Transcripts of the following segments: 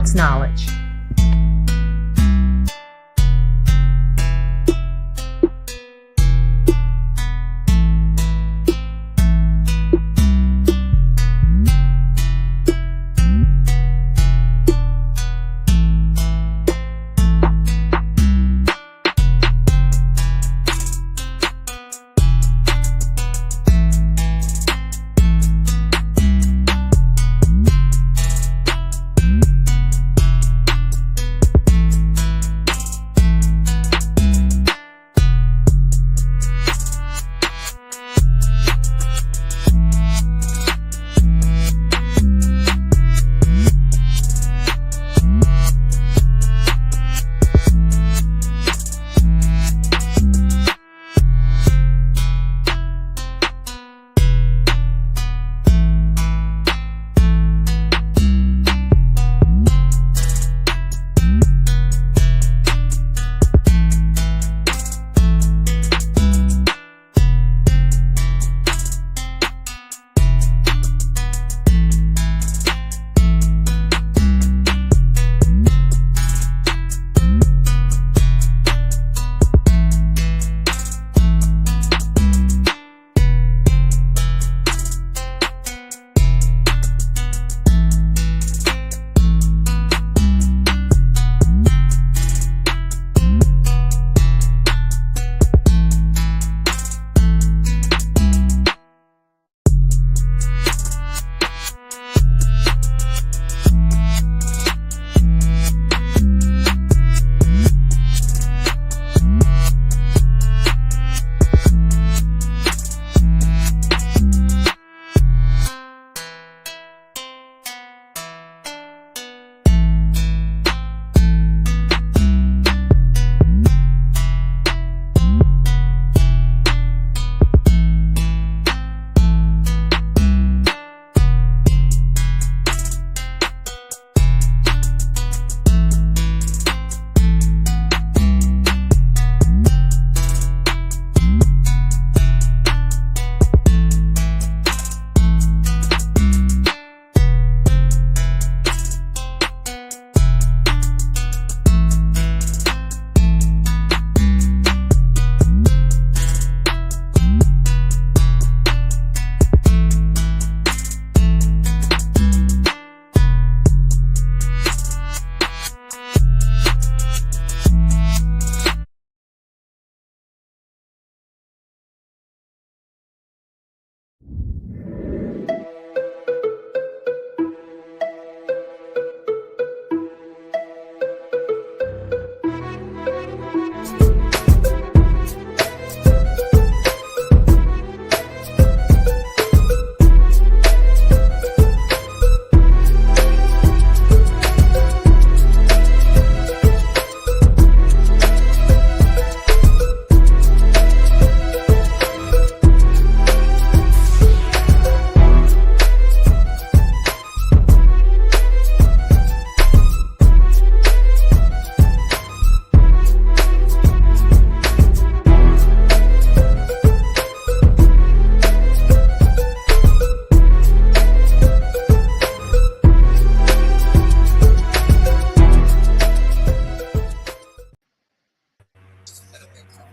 knowledge.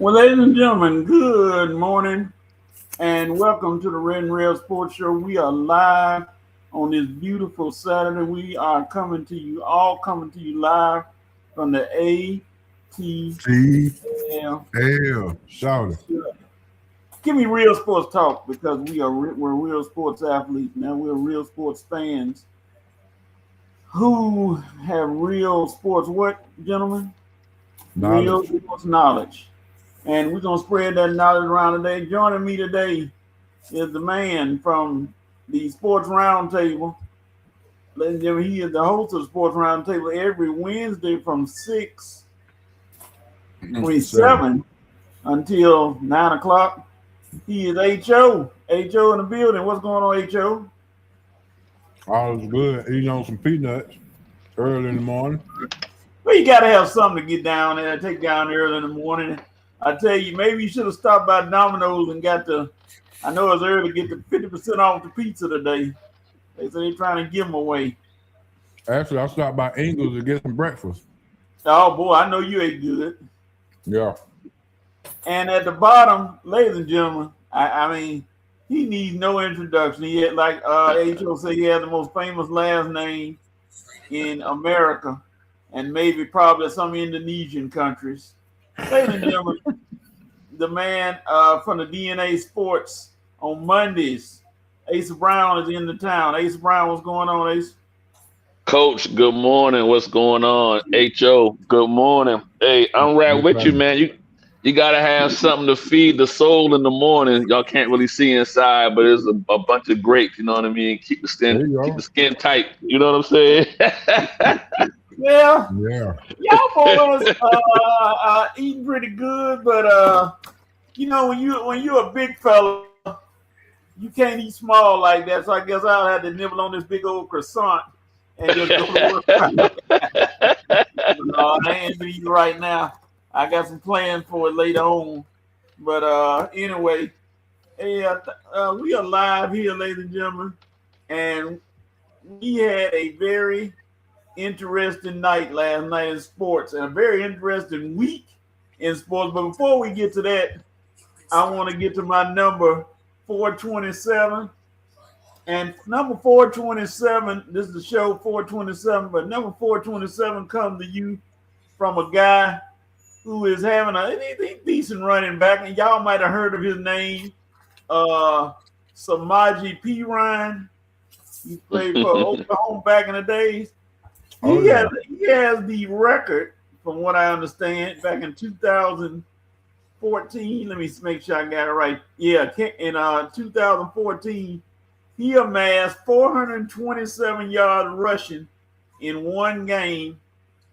Well, ladies and gentlemen, good morning and welcome to the Red and Rail Sports Show. We are live on this beautiful Saturday. We are coming to you live from the ATL. Shout it. Give me real sports talk because we're real sports athletes now. We're real sports fans who have real sports. What, gentlemen? Real sports knowledge. And we're going to spread that knowledge around today. Joining me today is the man from the Sports Roundtable. Ladies and gentlemen, he is the host of the Sports Roundtable every Wednesday from 7 until 9 o'clock. He is H.O. H.O. in the building. What's going on, H.O.? All is good. Eating on some peanuts early in the morning. Well, you got to have something to get down there, take down early in the morning. I tell you, maybe you should have stopped by Domino's and got I know it's early to get the 50% off the pizza today. They say they're trying to give them away. Actually, I stopped by Ingles to get some breakfast. Oh boy, I know you ate good. Yeah. And at the bottom, ladies and gentlemen, I mean, he needs no introduction. He had, like H.O. said, he had the most famous last name in America and maybe probably some Indonesian countries. Ladies and gentlemen, the man from the DNA Sports on Mondays, Ace Brown is in the town. Ace Brown, what's going on, Ace? Coach, good morning. What's going on? H.O., good morning. Hey, I'm right with you, man. You gotta have something to feed the soul in the morning. Y'all can't really see inside, but it's a bunch of grapes. You know what I mean? Keep the skin tight. You know what I'm saying? Yeah. Yeah. Y'all boys eating pretty good, but you know, when you're a big fella, you can't eat small like that. So I guess I'll have to nibble on this big old croissant and just go to work. I ain't eating right now. I got some plans for it later on. But anyway, we are live here, ladies and gentlemen, and we had a very interesting night last night in sports and a very interesting week in sports. But before we get to that, I want to get to my number 427. And number 427, this is the show 427, but number 427 comes to you from a guy who is having a decent running back. And y'all might have heard of his name, Samaje Perine. He played for Oklahoma back in the days. He has the record, from what I understand, back in 2014. Let me make sure I got it right. Yeah, in 2014, he amassed 427 yards rushing in one game.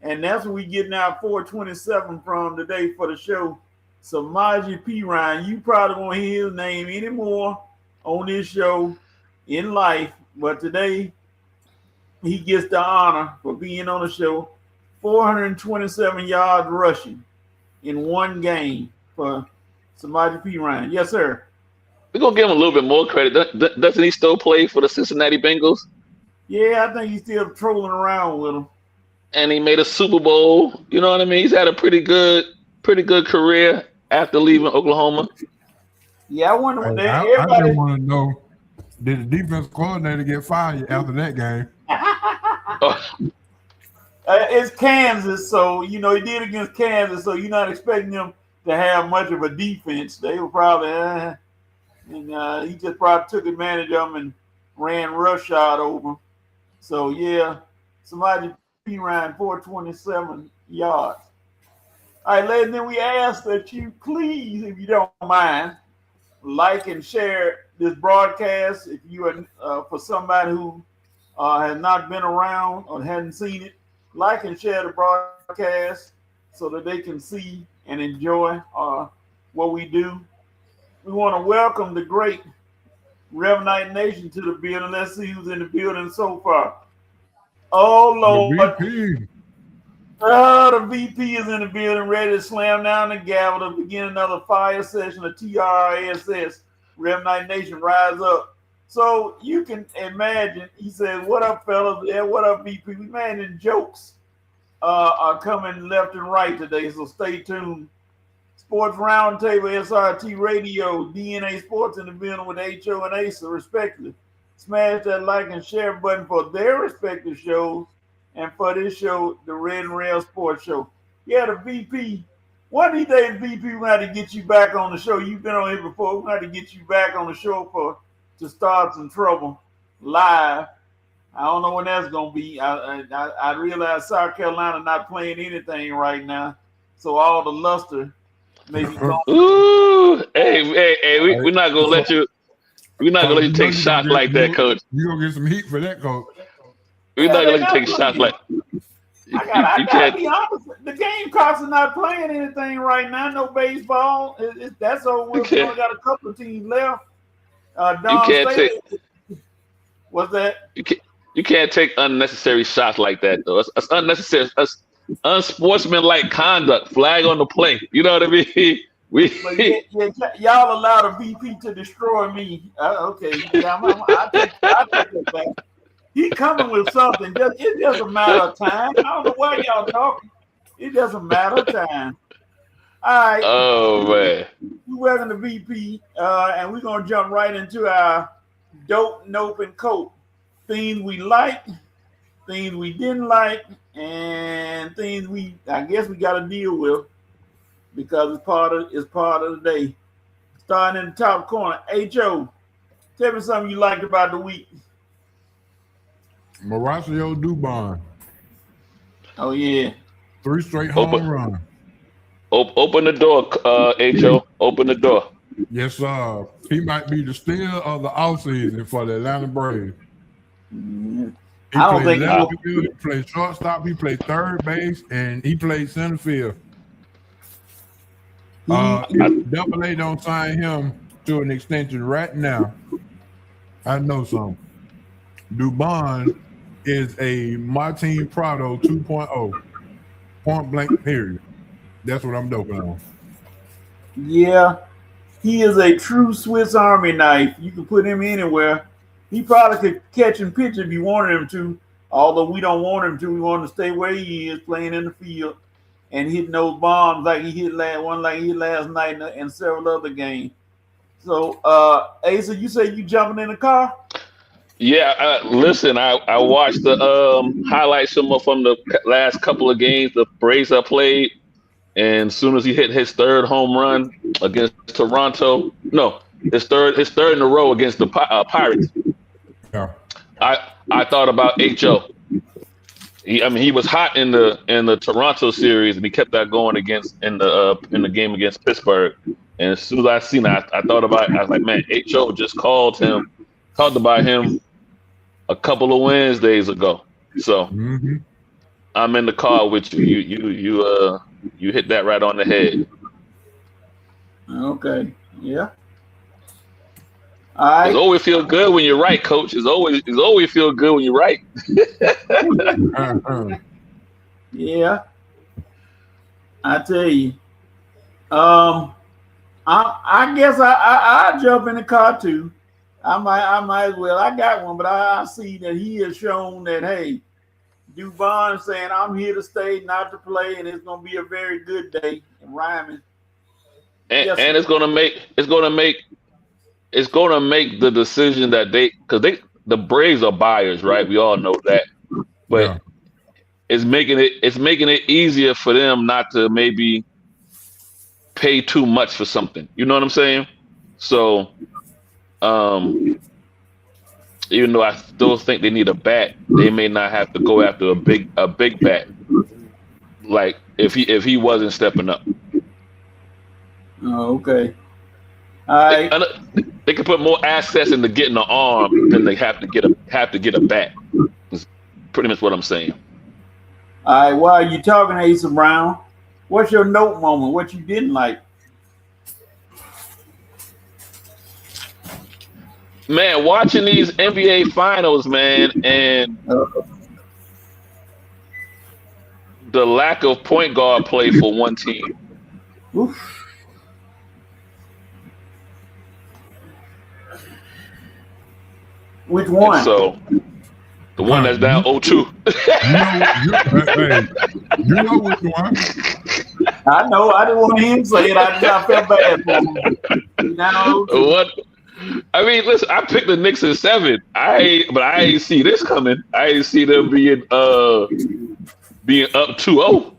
And that's what we getting our 427 from today for the show. Samaje Perine. You probably won't hear his name anymore on this show in life. But today, he gets the honor for being on the show. 427 yards rushing in one game for Samaje Perine. Yes, sir. We're going to give him a little bit more credit. Doesn't he still play for the Cincinnati Bengals? Yeah, I think he's still trolling around with them. And he made a Super Bowl. You know what I mean? He's had a pretty good career after leaving Oklahoma. Yeah, I wonder what I just want to know, did the defense coordinator get fired after that game? It's Kansas, so you know he did against Kansas, so you're not expecting them to have much of a defense. They were probably, and he just probably took advantage of them and ran roughshod over. So yeah, Samaje Perine 427 yards. All right, ladies, then we ask that you please, if you don't mind, like and share this broadcast. If you are for somebody who has not been around or hadn't seen it, like and share the broadcast so that they can see and enjoy what we do. We want to welcome the great Rev Night Nation to the building. Let's see who's in the building so far. Oh, Lord. The VP. The VP is in the building, ready to slam down the gavel to begin another fire session of TRSS. Rev Night Nation, rise up. So you can imagine, he said, what up, fellas? Yeah, what up, VP? We managing jokes are coming left and right today, so stay tuned. Sports Roundtable, SRT Radio, DNA Sports in the building with HO and Asa, respectively. Smash that like and share button for their respective shows and for this show, the Red and Rail Sports Show. Yeah, the VP. One of these days, VP, we're going to have to get you back on the show. You've been on here before. We're going to have to get you back on the show to start some trouble live. I don't know when that's going to be. I realize South Carolina not playing anything right now, so all the luster may be gone. Ooh, hey, we're not going to let you. We're not gonna let you take shots like that, Coach. You're gonna get some heat for that, Coach. We're not gonna let you take shots like I gotta be honest. The Gamecocks are not playing anything right now. No baseball. That's over. We only got a couple of teams left. What's that? You can't take unnecessary shots like that, though. It's unnecessary. It's unsportsmanlike conduct. Flag on the play. You know what I mean? Y'all allow the VP to destroy me. Okay, yeah, I take it back. he coming with something. It's just a matter of time. I don't know why y'all talking. It doesn't matter of time. All right. Oh man. We welcome to VP, and we're gonna jump right into our dope, nope, and cope. Things we like, things we didn't like, and things I guess we got to deal with because it's part of the day. Starting in the top corner, HO. Tell me something you liked about the week. Mauricio Dubon. Oh yeah. 3 straight home runs. Open the door, HO. Open the door. Yes, sir. He might be the steal of the offseason for the Atlanta Braves. I don't think he played shortstop, he played third base, and he played center field. Double-A don't sign him to an extension right now. I know some. Dubon is a Martin Prado 2.0. Point blank, period. That's what I'm doping on. Yeah, he is a true Swiss Army knife. You can put him anywhere. He probably could catch and pitch if you wanted him to, although we don't want him to. We want him to stay where he is, playing in the field and hitting those bombs like he hit last night and several other games. So, Asa, you say you jumping in the car? Yeah, listen, I watched the highlights from the last couple of games the Braves have played, and as soon as he hit his third home run against Toronto, his third in a row against the Pirates. Yeah. I thought about HO. He was hot in the Toronto series, and he kept that going in the game against Pittsburgh. And as soon as I seen that, I thought about it. I was like, man, HO just talked about him a couple of Wednesdays ago. So I'm in the car with you. You hit that right on the head. Okay. Yeah. All right. It's always feel good when you're right, Coach. It's always feel good when you're right. Yeah. I tell you. I guess I jump in the car too. I might as well. I got one, but I see that he has shown that, hey, Dubon saying I'm here to stay, not to play, and it's gonna be a very good day. And rhyming. And it's gonna make the decision that the Braves are buyers, right? We all know that, but it's making it easier for them not to maybe pay too much for something. You know what I'm saying? So, even though I still think they need a bat, they may not have to go after a big bat, like if he wasn't stepping up. Oh, okay. They can put more assets into getting an arm than they have to get a bat. That's pretty much what I'm saying. All right. While you talking, Asa Brown, what's your note moment? What you didn't like? Man, watching these NBA finals, man, and the lack of point guard play for one team. Oof. Which one? And so the one that's down 0-2. You know which one. I know. I didn't want him to say it. I felt bad for him. Down 0-2. What? I mean, listen, I picked the Knicks in 7. But I ain't see this coming. I ain't see them being up 2-0.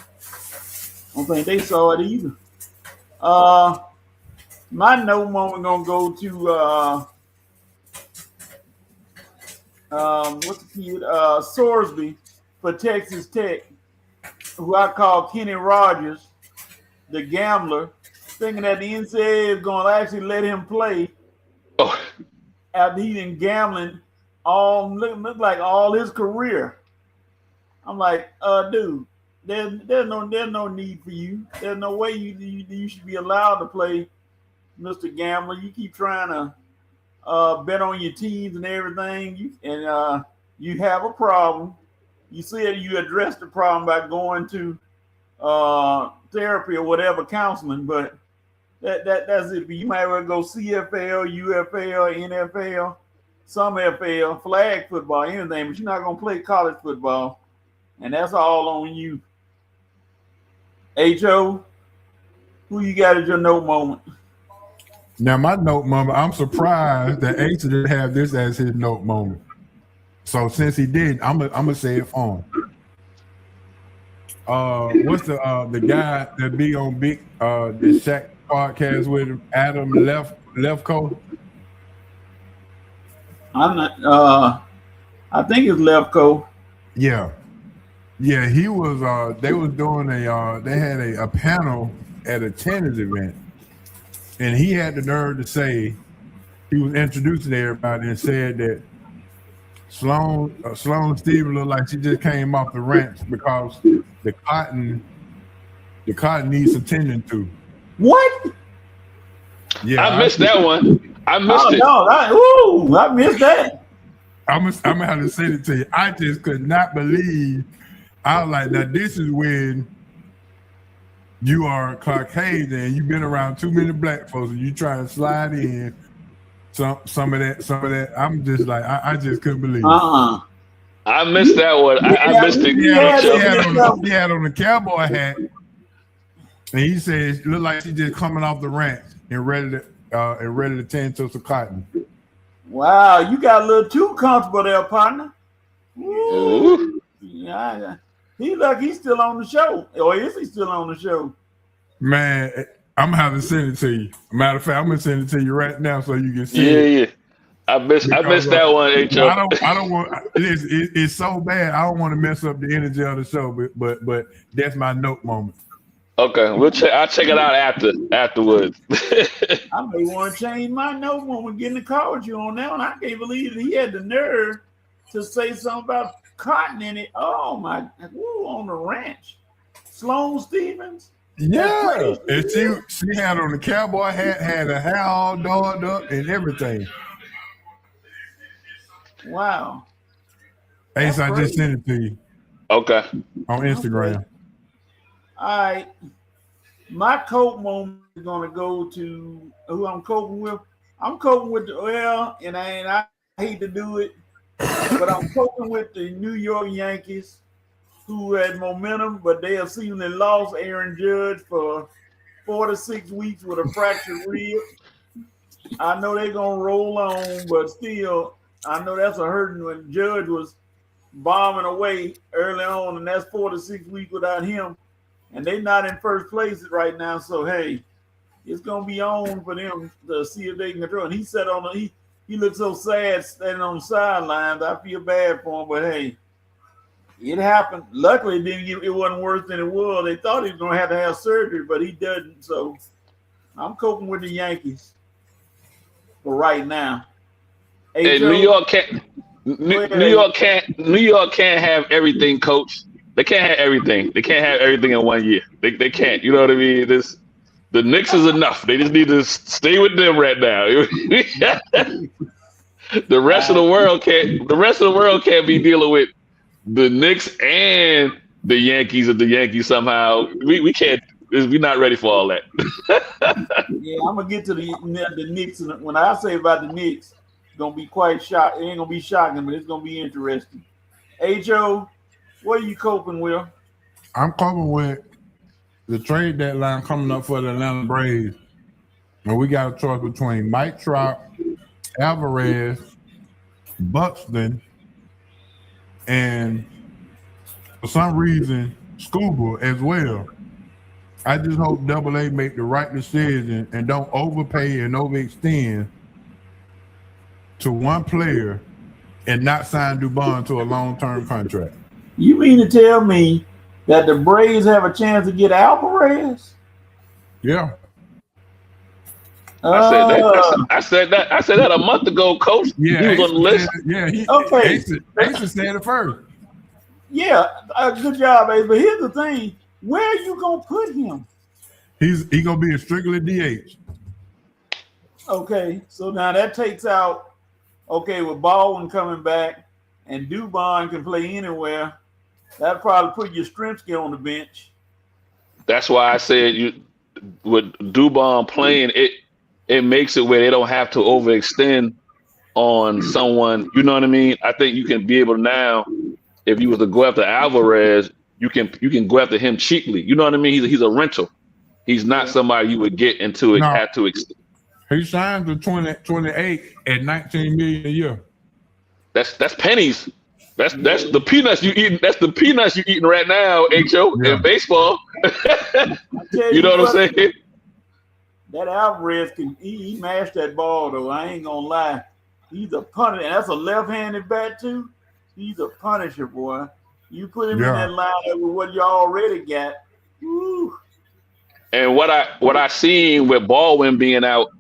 I don't think they saw it either. My no moment gonna go to what's the kid? Sorsby for Texas Tech, who I call Kenny Rogers, the gambler, thinking that the NCAA is gonna actually let him play after he been gambling look like all his career. I'm like, dude, there's no need for you. There's no way you should be allowed to play, Mr. Gambler. You keep trying to bet on your teams and everything, you have a problem. You said you addressed the problem by going to therapy or whatever, counseling, but that's it. You might well go CFL, UFL, NFL. some FL, flag football, anything, but you're not gonna play college football, and that's all on you. HO, who you got as your note moment? Now, my note moment, I'm surprised that Ace didn't have this as his note moment. So since he did, I'm gonna say it for him. What's the guy that be on the Shaq podcast with him, Adam Lefko? I'm not. I think it's Lefko. Yeah, he was. They was doing they had a panel at a tennis event, and he had the nerve to say, he was introducing everybody and said that Sloane Stephens looked like she just came off the ranch because the cotton needs attention to. What? Yeah, I missed that one. I missed it. No, I missed that. I'm gonna have to send it to you. I just could not believe. I was like, now this is when you are Caucasian and you've been around too many black folks and you try to slide in some of that. I'm just like, I just couldn't believe it. I missed that one. I missed it. He had on the cowboy hat, and he says it looked like she's just coming off the ranch and ready to tend to some cotton. Wow, you got a little too comfortable there, partner. Ooh. Yeah, he like he's still on the show, or is he still on the show? Man, I'm gonna have to send it to you. Matter of fact, I'm gonna send it to you right now so you can see it. Yeah. I missed that one, HO. I don't want. It's so bad. I don't want to mess up the energy of the show, but that's my note moment. Okay, I'll check it out afterwards. I may want to change my note moment getting the call with you on that one. I can't believe he had the nerve to say something about cotton in it. Oh my! On the ranch, Sloane Stephens. Yeah, and she had on the cowboy hat, had a hair all dolled up and everything. Wow. Ace, I just sent it to you. Okay. On Instagram. Okay. All right. My coat moment is gonna go to who I'm coping with. I'm coping with and I hate to do it, but I'm coping with the New York Yankees, who had momentum, but they have seemingly lost Aaron Judge for 4 to 6 weeks with a fractured rib. I know they're gonna roll on, but still, I know that's a hurting when Judge was bombing away early on, and that's 4 to 6 weeks without him. And they're not in first place right now, so hey, it's gonna be on for them to see if they can control. And he said he looked so sad standing on the sidelines. I feel bad for him, but hey, it happened. Luckily, it wasn't worse than it was. They thought he was gonna to have surgery, but he doesn't. So I'm coping with the Yankees for right now. Hey, New York can't have everything, coach. They can't have everything. They can't have everything in 1 year. They can't. You know what I mean? The Knicks is enough. They just need to stay with them right now. The rest of the world can't. The rest of the world can't be dealing with the Knicks and the Yankees. If the Yankees somehow we can't. We're not ready for all that. Yeah, I'm gonna get to the Knicks. When I say about the Knicks, it's gonna be quite shock. It ain't gonna be shocking, but it's gonna be interesting. HO, what are you coping with? I'm coping with the trade deadline coming up for the Atlanta Braves. And we got a choice between Mike Trout, Alvarez, Buxton, and for some reason, Scuba as well. I just hope Double-A make the right decision and don't overpay and overextend to one player and not sign Dubon to a long-term contract. You mean to tell me that the Braves have a chance to get Alvarez? Yeah. I said that a month ago, coach. Yeah, he was on the list. Okay. Ace said it first. Yeah, good job, Ace. But here's the thing: where are you gonna put him? He's gonna be a strictly DH. Okay, so now that takes out. Okay, with Baldwin coming back and Dubon can play anywhere, that probably put Yastrzemski on the bench. That's why I said with Dubon playing, it makes it where they don't have to overextend on someone. You know what I mean? I think you can be able to now, if you was to go after Alvarez, you can go after him cheaply. You know what I mean? He's a rental. He's not somebody you would get into it. No. Have to. He signed to 2028 at $19 million a year. That's pennies. That's the peanuts you eating. That's the peanuts you eating right now, HO, in baseball. You know what I'm saying? That Alvarez he mashed that ball though. I ain't gonna lie. He's a punisher. That's a left-handed bat too. He's a punisher, boy. You put him in that lineup with what you already got. Woo. And what I seen with Baldwin being out,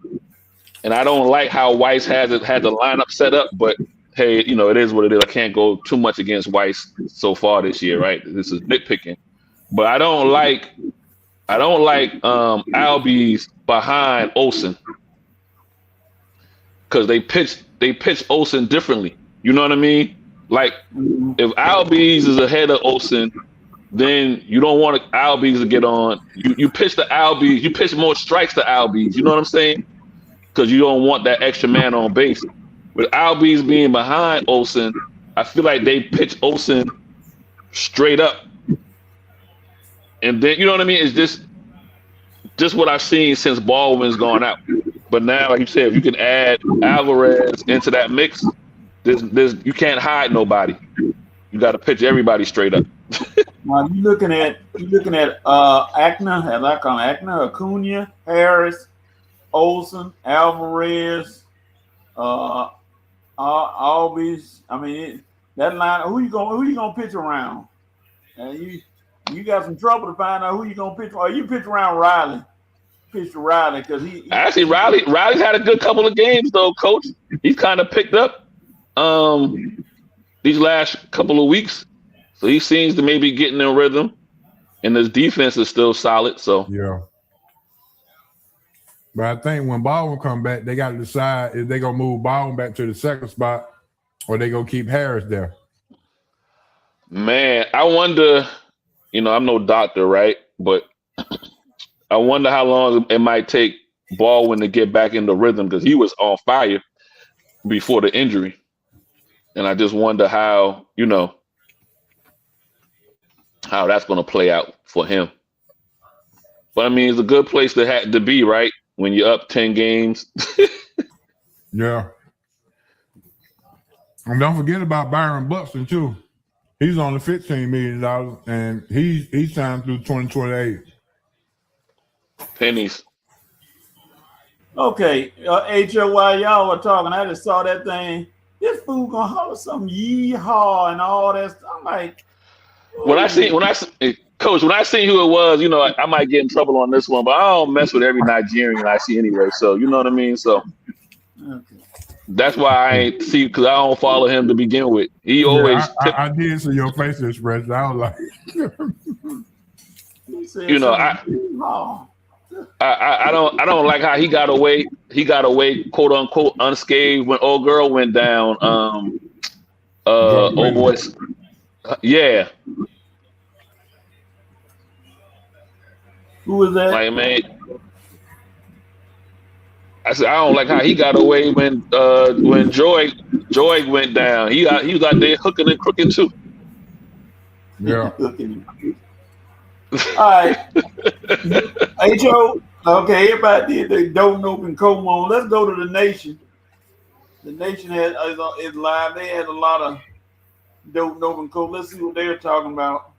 and I don't like how Weiss had the lineup set up, but hey, it is what it is. I can't go too much against Weiss so far this year, right? This is nitpicking. But I don't like Albies behind Olsen. Because they pitch Olsen differently. You know what I mean? Like if Albies is ahead of Olsen, then you don't want Albies to get on. You pitch the Albies, you pitch more strikes to Albies. You know what I'm saying? Because you don't want that extra man on base. With Albies being behind Olsen, I feel like they pitch Olsen straight up. And then, you know what I mean? It's just what I've seen since Baldwin's gone out. But now, like you said, if you can add Alvarez into that mix, you can't hide nobody. You got to pitch everybody straight up. Now you looking at Ackner, as I call him, Ackner, Acuna, Harris, Olsen, Alvarez, Albies. I mean, that line. Who you gonna pitch around? You got some trouble to find out who you gonna pitch. Or you pitch around Riley. Pitch to Riley because he actually Riley's had a good couple of games though, Coach. He's kind of picked up these last couple of weeks, so he seems to maybe getting in rhythm, and his defense is still solid. So yeah. But I think when Baldwin come back, they got to decide if they gonna move Baldwin back to the second spot or they gonna keep Harris there. Man, I wonder. I'm no doctor, right? But I wonder how long it might take Baldwin to get back into rhythm because he was on fire before the injury, and I just wonder how how that's going to play out for him. But I mean, it's a good place to be, right? When you're up 10 games. Yeah. And don't forget about Byron Buxton, too. He's on the $15 million, and he's signed through 2028. Pennies. Okay. HO, while y'all were talking, I just saw that thing. This fool gonna holler some yeehaw and all that stuff. I'm like, when I see Coach, when I see who it was, I might get in trouble on this one, but I don't mess with every Nigerian I see anyway. So you know what I mean. So that's why I ain't see because I don't follow him to begin with. He always. I did see your face expression. I was like, I don't like how he got away. He got away, quote unquote, unscathed when old girl went down. Old boys. Yeah. Who was that? Like, man, I said I don't like how he got away when Joy went down. He was out there hooking and crooking too. Yeah. All right. HO, okay, everybody did the Don't Open Como on. Let's go to the Nation. The Nation is live. They had a lot of Don't Open Co. Let's see what they're talking about.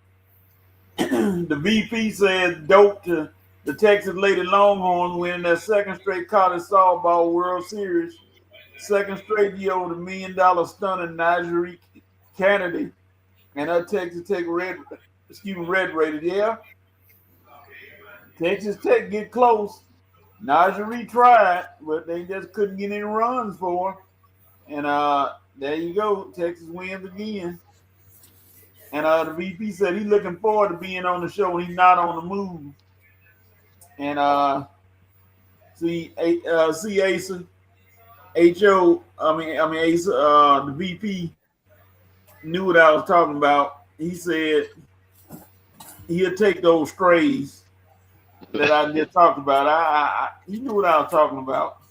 The VP said dope to the Texas Lady Longhorns winning their second straight college softball World Series. Second straight year with $1 million stunner Najee Kennedy and her Texas Tech red rated. Yeah. Texas Tech get close. Najee tried, but they just couldn't get any runs for her. And there you go. Texas wins again. And the VP said he's looking forward to being on the show when he's not on the move. And Asa, HO, Asa, the VP knew what I was talking about. He said he'll take those strays that I just talked about. He knew what I was talking about.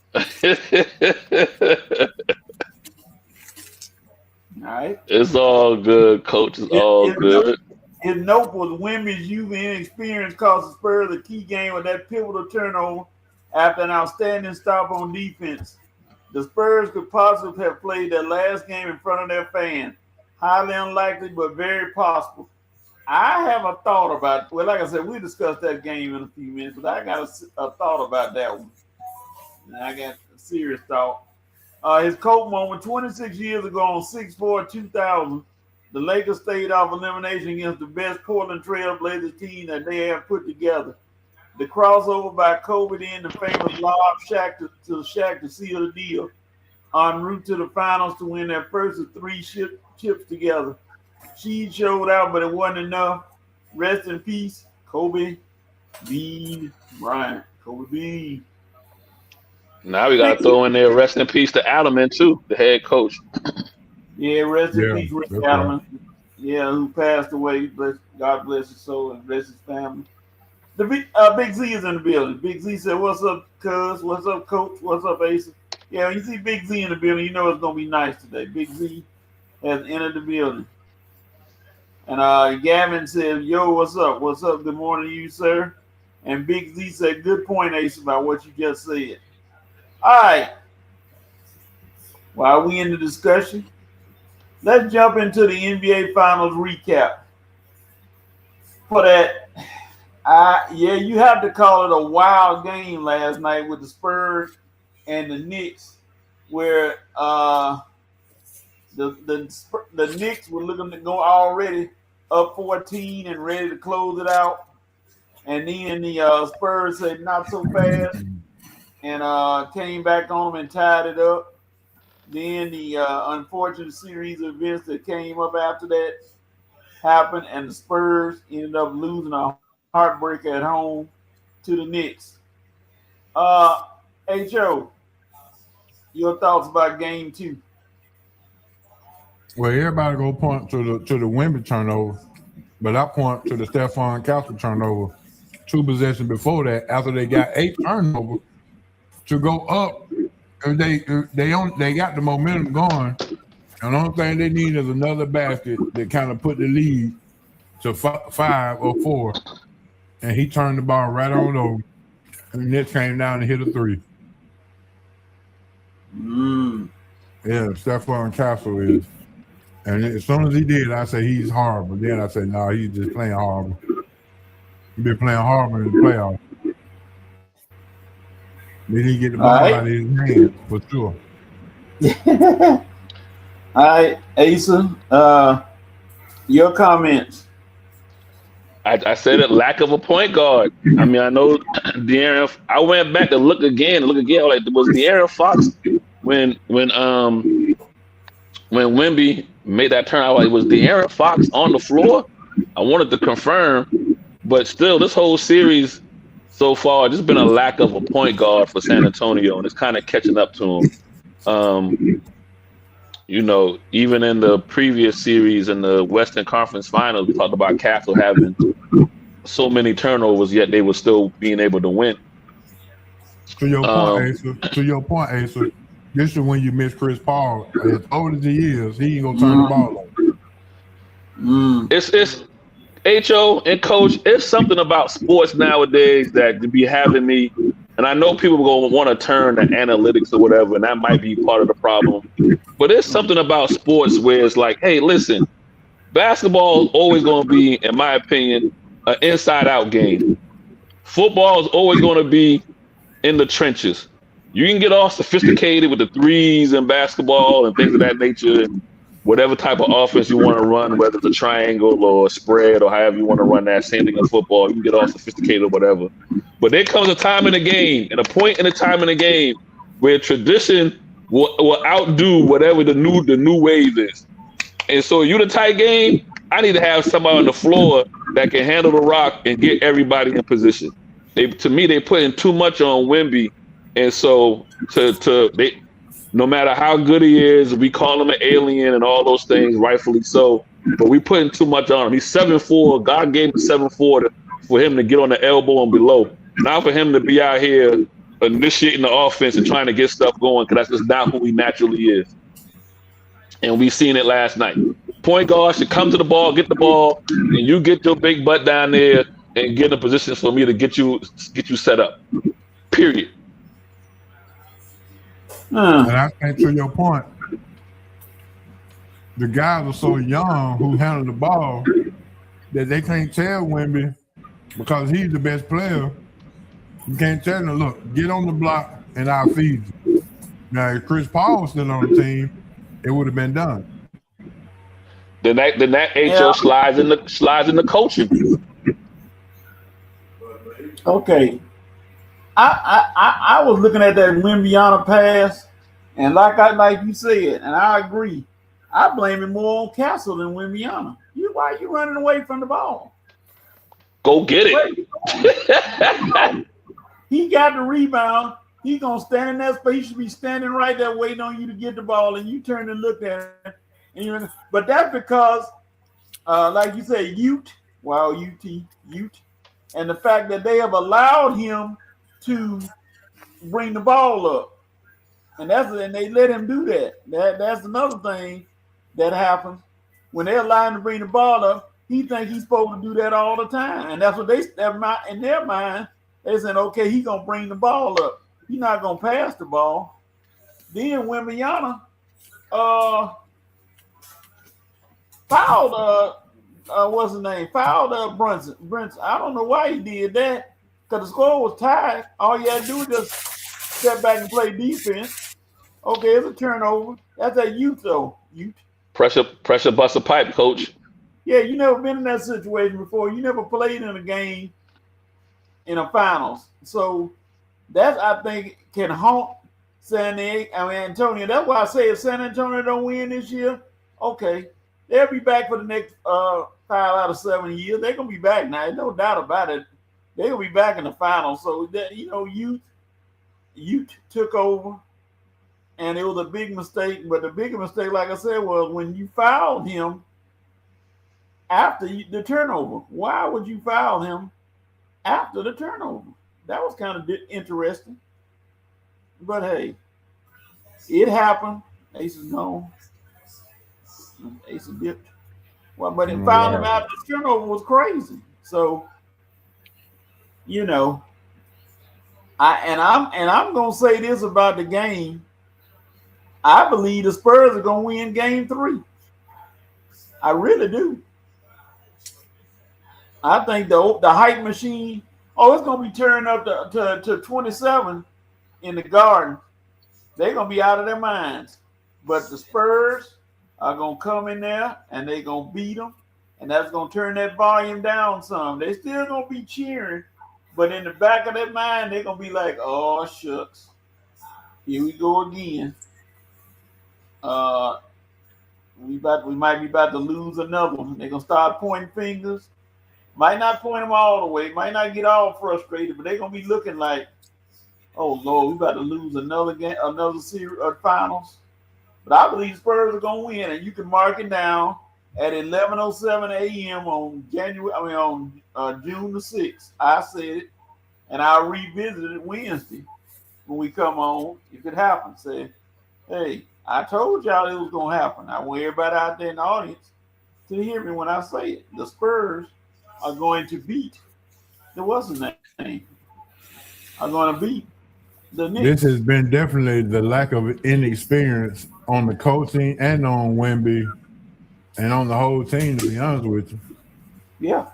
right. It's all good, coach. It's all good. His note was Wemby's youth and inexperience cost the Spurs a key game with that pivotal turnover after an outstanding stop on defense. The Spurs could possibly have played their last game in front of their fans. Highly unlikely, but very possible. I have a thought about, well, like I said, we discussed that game in a few minutes, but I got a thought about that one. And I got a serious thought. His coat moment 26 years ago on 6/4/2000, the Lakers stayed off elimination against the best Portland Trail Blazers team that they have put together. The crossover by Kobe then the famous lob Shaq to Shaq to seal the deal, en route to the finals to win their first of 3 chips together. She showed out, but it wasn't enough. Rest in peace, Kobe B. Bryant. Kobe B. Now we got to throw in there rest in peace to Alleman, too, the head coach. Yeah, rest in peace, Rick Alleman. Right. Yeah, who passed away. God bless his soul and bless his family. The Big Z is in the building. Big Z said, "What's up, cuz? What's up, coach? What's up, Asa?" Yeah, when you see Big Z in the building, you know it's going to be nice today. Big Z has entered the building. And Gavin said, "Yo, what's up? What's up? Good morning to you, sir." And Big Z said, "Good point, Asa, about what you just said." All right. While we in the discussion, let's jump into the NBA Finals recap. For that, you have to call it a wild game last night with the Spurs and the Knicks, where the Knicks were looking to go already up 14 and ready to close it out, and then the Spurs said not so fast and came back on them and tied it up. Then the unfortunate series of events that came up after that happened, and the Spurs ended up losing a heartbreaker at home to the Knicks. H.O., your thoughts about Game 2? Well, everybody go point to the Wemby turnover, but I point to the Stephon Castle turnover 2 possessions before that, after they got 8 turnovers to go up. They got the momentum going, and the only thing they need is another basket that kind of put the lead to 5 or 4, and he turned the ball right on over, and the Nets came down and hit a 3. Yeah, Stephon Castle is. And as soon as he did, I said he's horrible. Then I said, no, he's just playing horrible. He's been playing horrible in the playoffs. They didn't get the ball out of his hands, for sure. All right, Asa, your comments. I said it, lack of a point guard. I mean, I know De'Aaron. I went back to look again. Like, was De'Aaron Fox when Wemby made that turn? Was De'Aaron Fox on the floor? I wanted to confirm, but still, this whole series so far, just been a lack of a point guard for San Antonio, and it's kind of catching up to him. Even in the previous series in the Western Conference Finals, we talked about Castle having so many turnovers, yet they were still being able to win. To your point, Asa, this is when you miss Chris Paul. As old as he is, he ain't gonna turn the ball over. It's H.O. and Coach, it's something about sports nowadays that to be having me, and I know people are going to want to turn to analytics or whatever, and that might be part of the problem. But there's something about sports where it's like, hey, listen, basketball is always going to be, in my opinion, an inside-out game. Football is always going to be in the trenches. You can get all sophisticated with the threes and basketball and things of that nature, and whatever type of offense you want to run, whether it's a triangle or a spread or however you want to run that, same thing in football, you can get all sophisticated or whatever. But there comes a time in the game, and a point in the time in the game where tradition will outdo whatever the new wave is. And so you the tight game, I need to have somebody on the floor that can handle the rock and get everybody in position. To me, they putting too much on Wemby. And so no matter how good he is, we call him an alien and all those things, rightfully so. But we putting too much on him. He's 7'4". God gave him 7'4" for him to get on the elbow and below. Not for him to be out here initiating the offense and trying to get stuff going, because that's just not who he naturally is. and we seen it last night. Point guard should come to the ball, get the ball, and you get your big butt down there and get in a position for me to get you set up. Period. And I think to your point, the guys are so young who handle the ball that they can't tell Wemby, because he's the best player. You can't tell him, look, get on the block and I'll feed you. Now, if Chris Paul was still on the team, it would have been done. Then that HO slides in the coaching. Okay. I was looking at that Wembanyama pass, and like you said, and I agree. I blame it more on Castle than Wembanyama. Why are you running away from the ball? Go get it. He got the rebound. He's gonna stand in that space. He should be standing right there waiting on you to get the ball, and you turn and look at it. And but that's because, like you say, Ute, and the fact that they have allowed him to bring the ball up, and they let him do that. That's another thing that happens when they allow him to bring the ball up. He thinks he's supposed to do that all the time, and that's what in their mind. They said, okay, he's gonna bring the ball up. He's not gonna pass the ball. Then Wembanyama fouled what's his name? Fouled Brunson. I don't know why he did that, because the score was tied. All you had to do was just step back and play defense. Okay, it's a turnover. That's a Ute though. Ute. Pressure bust a pipe, coach. Yeah, you never been in that situation before. You never played in a game in a finals. So that, I think, can haunt Antonio. That's why I say if San Antonio don't win this year, okay, they'll be back for the next 5 out of 7 years. They're gonna be back now. No doubt about it. They're gonna be back in the finals. So that, Ute took over, and it was a big mistake. But the bigger mistake, like I said, was when you fouled him after the turnover. Why would you foul him after the turnover? That was kind of interesting. But hey, it happened. Ace is gone. Ace is dipped. Well, but it found him after the turnover was crazy. So, I'm gonna say this about the game. I believe the Spurs are gonna win Game 3. I really do. I think the hype machine. It's gonna be turned up to 27 in the Garden. They're gonna be out of their minds. But the Spurs are gonna come in there and they're gonna beat them, and that's gonna turn that volume down some. They still gonna be cheering, but in the back of their mind, they're gonna be like, "Oh shucks, here we go again. We might be about to lose another one." They're gonna start pointing fingers. Might not point them all the way, might not get all frustrated, but they're gonna be looking like, "Oh Lord, we about to lose another game, another series of finals." But I believe Spurs are gonna win, and you can mark it down at 11:07 a.m. on June the 6th. I said it, and I'll revisit it Wednesday when we come on if it happens. Say, hey, I told y'all it was gonna happen. I want everybody out there in the audience to hear me when I say it. The Spurs are going to beat name. Are going to beat the Knicks. This has been definitely the lack of inexperience on the coaching and on Wemby and on the whole team, to be honest with you. Yeah.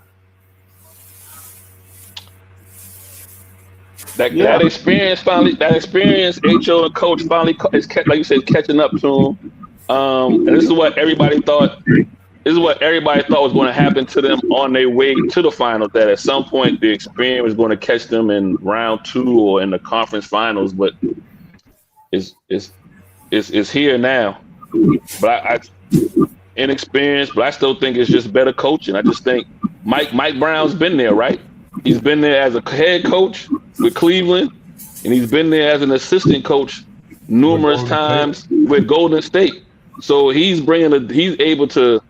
That experience, HO and coach finally is, like you said, catching up to him. And this is what everybody thought. This is what everybody thought was going to happen to them on their way to the finals. That at some point the experience was going to catch them in round 2 or in the conference finals, but it's here now. But I inexperienced, but I still think it's just better coaching. I just think Mike Brown's been there, right? He's been there as a head coach with Cleveland, and he's been there as an assistant coach numerous times with Golden State. So he's able to.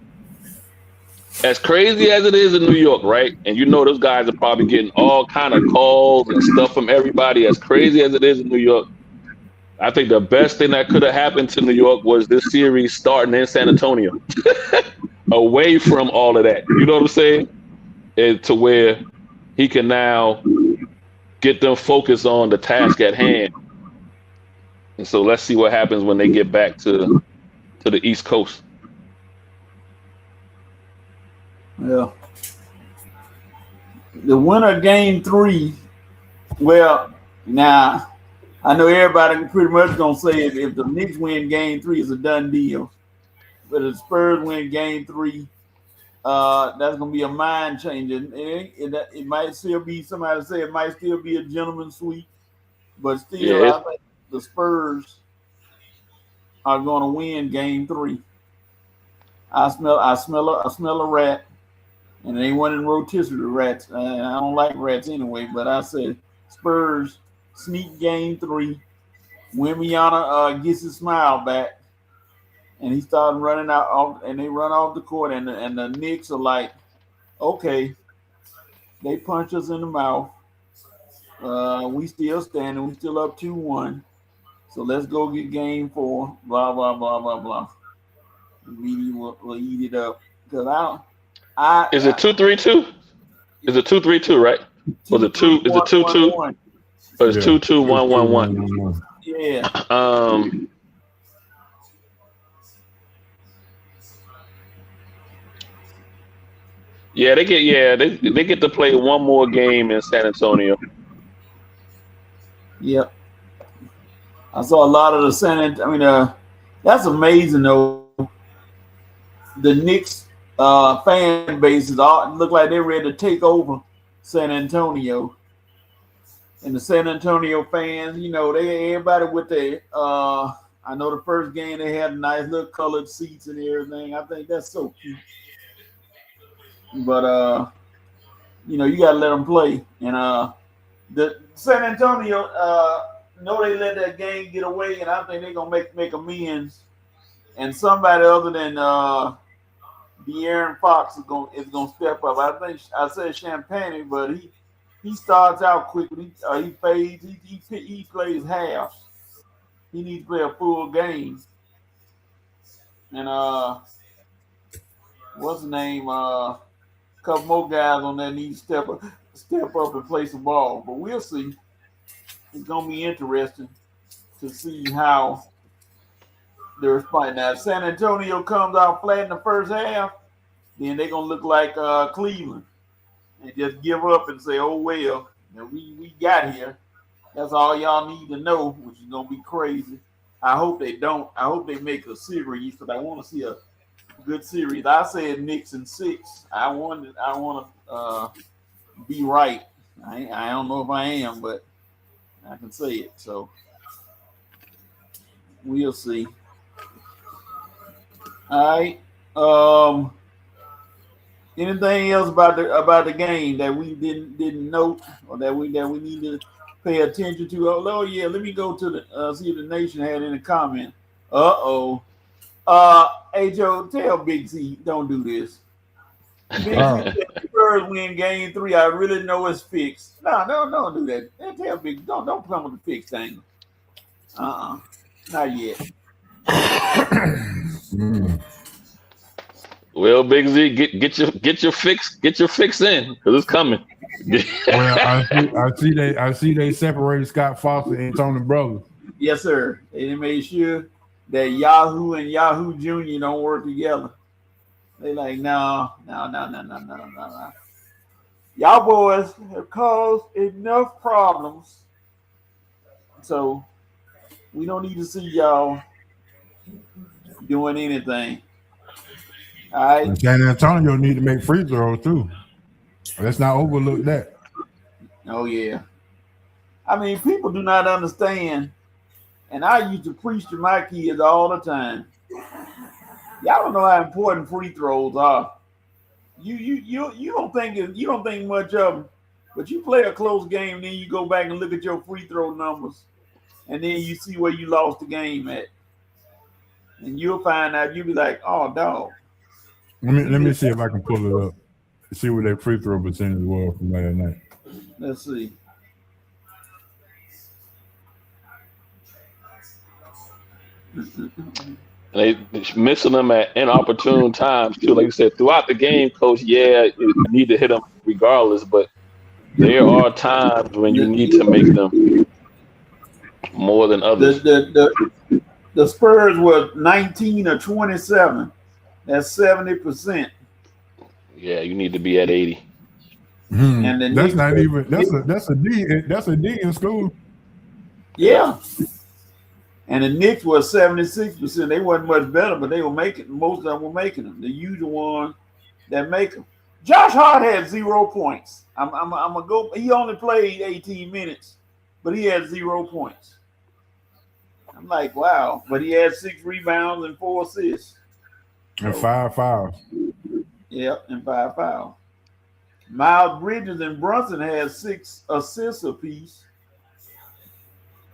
As crazy as it is in New York, right? And those guys are probably getting all kind of calls and stuff from everybody. As crazy as it is in New York, I think the best thing that could have happened to New York was this series starting in San Antonio, away from all of that. You know what I'm saying? And to where he can now get them focused on the task at hand. And so let's see what happens when they get back to the East Coast. Yeah. The winner of game 3, well, now I know everybody pretty much gonna say if the Knicks win game 3, it's a done deal. But if the Spurs win game 3, that's gonna be a mind changer. It might still be, somebody say it might still be a gentleman's sweep, but still, I think the Spurs are gonna win game 3. I smell a rat, and they went in rotisserie rats. I don't like rats anyway, but I said Spurs sneak game 3. Wembanyama gets his smile back, and he started running out, and they run off the court, and the Knicks are like, okay, they punch us in the mouth. We still standing. We still up 2-1. So let's go get game 4. Blah blah blah blah blah. The media will eat it up because Is it 2-3-2? Is it 2-3-2? Right? Was it 2? Is it 2-2? Or is 2-2-1-1-1? Yeah. Yeah, they get to play one more game in San Antonio. Yep. I saw a lot of the that's amazing though. The Knicks fan bases look like they're ready to take over San Antonio. And the San Antonio fans, everybody with their I know the first game they had nice little colored seats and everything. I think that's so cute. But you gotta let them play. And the San Antonio know they let that game get away, and I think they're gonna make amends. And somebody other than De'Aaron Fox is gonna step up. I said Champagne, but he starts out quickly. He fades. He plays half. He needs to play a full game. And what's the name? A couple more guys on there need to step up and play some ball. But we'll see. It's gonna be interesting to see how they're responding. Now, if San Antonio comes out flat in the first half, then they're gonna look like Cleveland and just give up and say, "Oh well, we got here." That's all y'all need to know, which is gonna be crazy. I hope they don't. I hope they make a series because I want to see a good series. I said Knicks in 6. I want to be right. I don't know if I am, but I can say it. So we'll see. All right. Anything else about the game that we didn't note or that we need to pay attention to? Oh yeah, let me go to the see if the nation had any comment. Hey Joe, tell Big Z don't do this. Big Z said Spurs win game 3. I really know it's fixed. No, don't do that. Tell Big don't come with the fixed thing. Not yet. Well, Big Z, get your fix in because it's coming. Well, I see they separated Scott Foster and Tony Brothers. Yes, sir. They made sure that Yahoo and Yahoo Jr. don't work together. They like, no. Y'all boys have caused enough problems. So we don't need to see y'all doing anything. All right. And San Antonio need to make free throws too. Let's not overlook that. Oh yeah. I mean, people do not understand, and I used to preach to my kids all the time. Y'all don't know how important free throws are. You don't think much of them, but you play a close game, then you go back and look at your free throw numbers, and then you see where you lost the game at, and you'll find out. You'll be like, "Oh, dog." Let me see if I can pull it up. See what their free throw percentage was from last night. Let's see. They missing them at inopportune times too. Like you said, throughout the game, coach. Yeah, you need to hit them regardless, but there are times when you need to make them more than others. The Spurs were 19 or 27. That's 70%. Yeah, you need to be at 80. And that's Knicks, not even that's a D in school. Yeah. And the Knicks was 76%. They wasn't much better, but they were making, most of them were making them. The usual ones that make them. Josh Hart had 0 points. I'm gonna go. He only played 18 minutes, but he had 0 points. I'm like, wow. But he had 6 rebounds and 4 assists. And 5 fouls. Yep, and 5 fouls. Miles Bridges and Brunson had 6 assists apiece.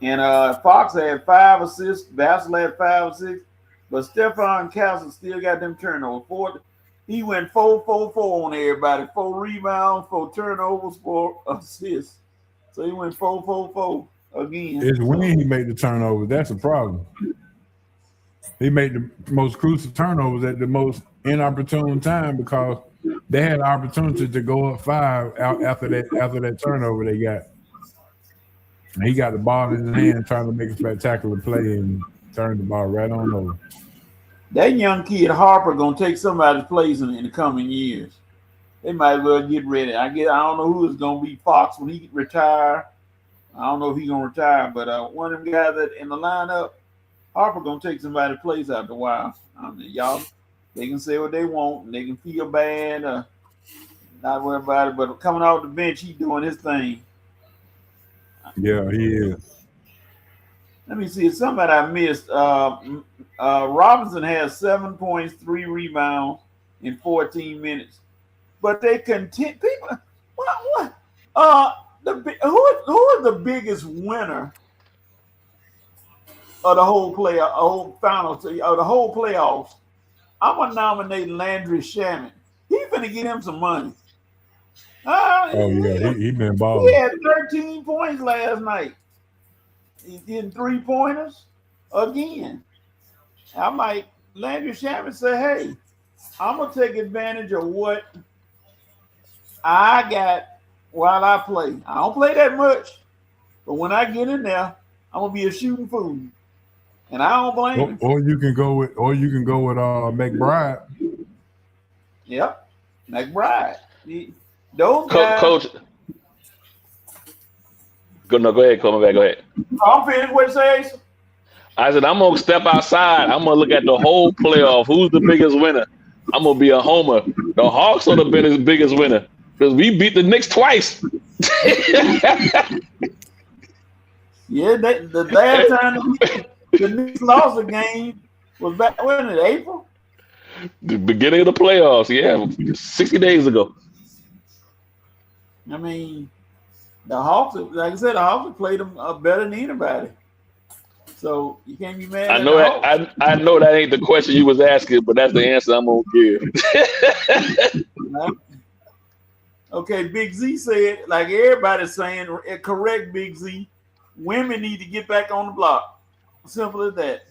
And Fox had 5 assists. Vassell had 5 assists. But Stephon Castle still got them turnovers. He went 4-4-4 on everybody. 4 rebounds, 4 turnovers, 4 assists. So he went 4-4-4 again. It's when he made the turnovers. That's the problem. He made the most crucial turnovers at the most inopportune time because they had an opportunity to go up 5 out after that turnover they got. And he got the ball in his hand trying to make a spectacular play and turned the ball right on over. That young kid Harper gonna take somebody's place in the coming years. They might well get ready. I don't know who is gonna be Fox when he retire. I don't know if he's gonna retire, but one of them guys that in the lineup, Harper gonna take somebody's place after a while. I mean, y'all, they can say what they want and they can feel bad, not worry about it. But coming off the bench, he doing his thing. Yeah, he is. Let me see. Somebody I missed. Robinson has 7 points, 3 rebounds in 14 minutes. But they continue. People, what? Who is the biggest winner of the whole finals, of the whole playoffs? I'm gonna nominate Landry Shamet. He's gonna get him some money. He been balling. He had 13 points last night. He's getting 3-pointers again. I might Landry Shamet say, hey, I'm gonna take advantage of what I got while I play. I don't play that much, but when I get in there, I'm gonna be a shooting fool. And I don't blame him. Or you can go with McBride. Yep. McBride. Those guys, Coach. Go ahead, come back. Go ahead. I'm finished. What you say, Asa? I said I'm gonna step outside. I'm gonna look at the whole playoff. Who's the biggest winner? I'm gonna be a homer. The Hawks are the biggest winner because we beat the Knicks twice. Yeah, the last time the Knicks lost a game was back when in April. The beginning of the playoffs. Yeah, 60 days ago. I mean, the Hawks, like I said, the Hawks played them better than anybody. So you can't be mad. I know that. I know that ain't the question you was asking, but that's the answer I'm gonna give. Okay, Big Z said, like everybody's saying, correct, Big Z. Women need to get back on the block. Simple as that.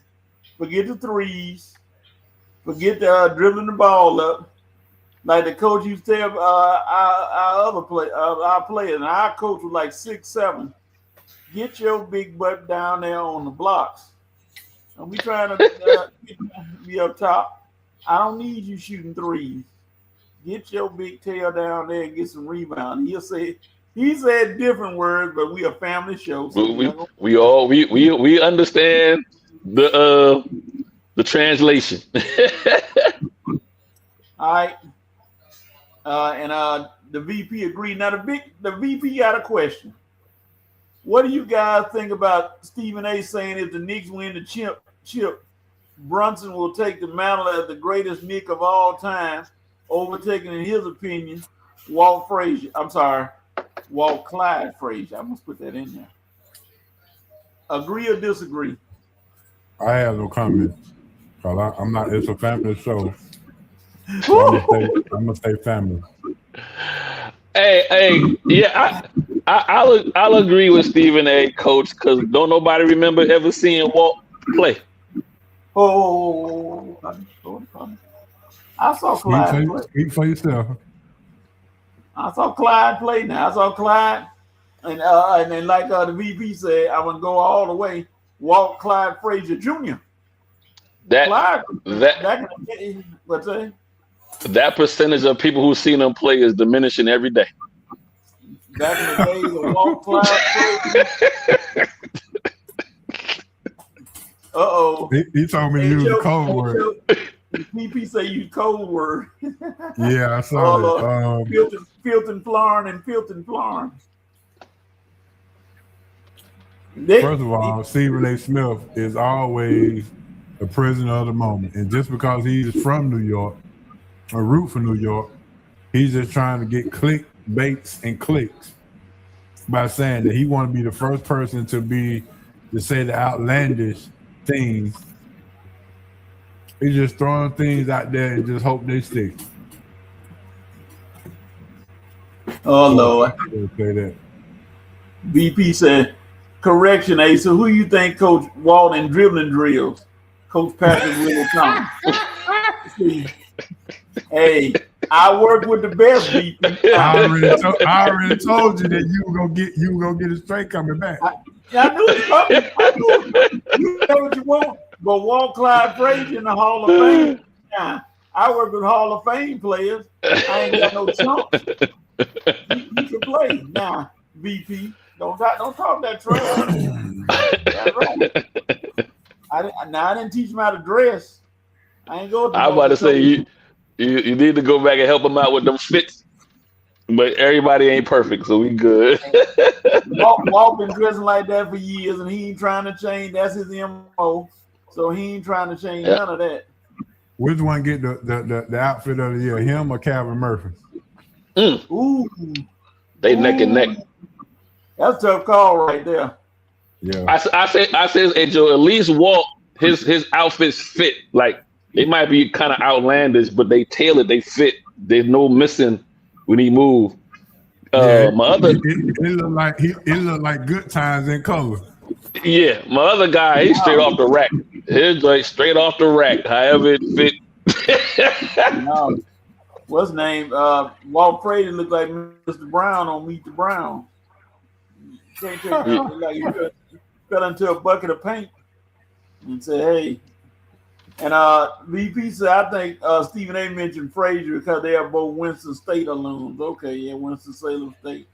Forget the threes. Forget the dribbling the ball up. Like the coach used to tell our players, and our coach was like 6'7". Get your big butt down there on the blocks. And we trying to be up top. I don't need you shooting threes. Get your big tail down there and get some rebound. He said different words, but we a family show. So we understand the translation. All right. And the VP agreed. Now the VP got a question. What do you guys think about Stephen A. saying if the Knicks win the chip, Brunson will take the mantle as the greatest Knick of all time, overtaking, in his opinion, Walt Clyde Frazier. I must put that in there. Agree or disagree? I have no comments. I'm not. It's a family show. So I'm gonna stay family. Hey, yeah, I'll agree with Stephen A. Coach, because don't nobody remember ever seeing Walt play. Oh, I saw Clyde play. Speak for yourself. I saw Clyde play now. I saw Clyde, and then like the VP said, I would go all the way. Walt Clyde Frazier Jr. That percentage of people who seen him play is diminishing every day. Back in the days of Walt Clyde Frazier. He told me to use a code word. VP say use code word. Yeah, I saw it. Filton Flarn. First of all, Stephen A. Smith is always a prisoner of the moment. And just because he's from New York, a root for New York, he's just trying to get clickbaits and clicks by saying that he want to be the first person to say the outlandish things. He's just throwing things out there and just hope they stick. Oh, Lord. Say that. VP said, correction, A. So who you think Coach Walden dribbling drills? Coach Patrick Willie Thomas. Hey, I work with the best VP. I already told you that you were gonna get it straight coming back. I knew it was coming. You know what you want? But Walt Clyde Frazier in the Hall of Fame. Nah, I work with Hall of Fame players. I ain't got no chumps. You can play. Nah, VP. Don't talk that trash. That's right. I didn't teach him how to dress. I ain't going to. I'm about to say you need to go back and help him out with them fits. But everybody ain't perfect, so we good. Walt been dressing like that for years, and he ain't trying to change. That's his MO. So he ain't trying to change none of that. Which one get the outfit of the year, him or Calvin Murphy? Ooh. They neck and neck. That's a tough call right there. Yeah. I say, hey Joe, at least Walt, his outfits fit. Like they might be kind of outlandish, but they tailored, they fit. There's no missing when he move. My other it looked like good times in color. Yeah, my other guy, he's straight off the rack. His like straight off the rack. However it fit. No. What's his name? Walt Frazier looked like Mr. Brown on Meet the Brown. Can't take like you fell into a bucket of paint and said, "Hey." And VP said, I think Stephen A. mentioned Frazier because they are both Winston State alums. Okay, yeah, Winston-Salem State.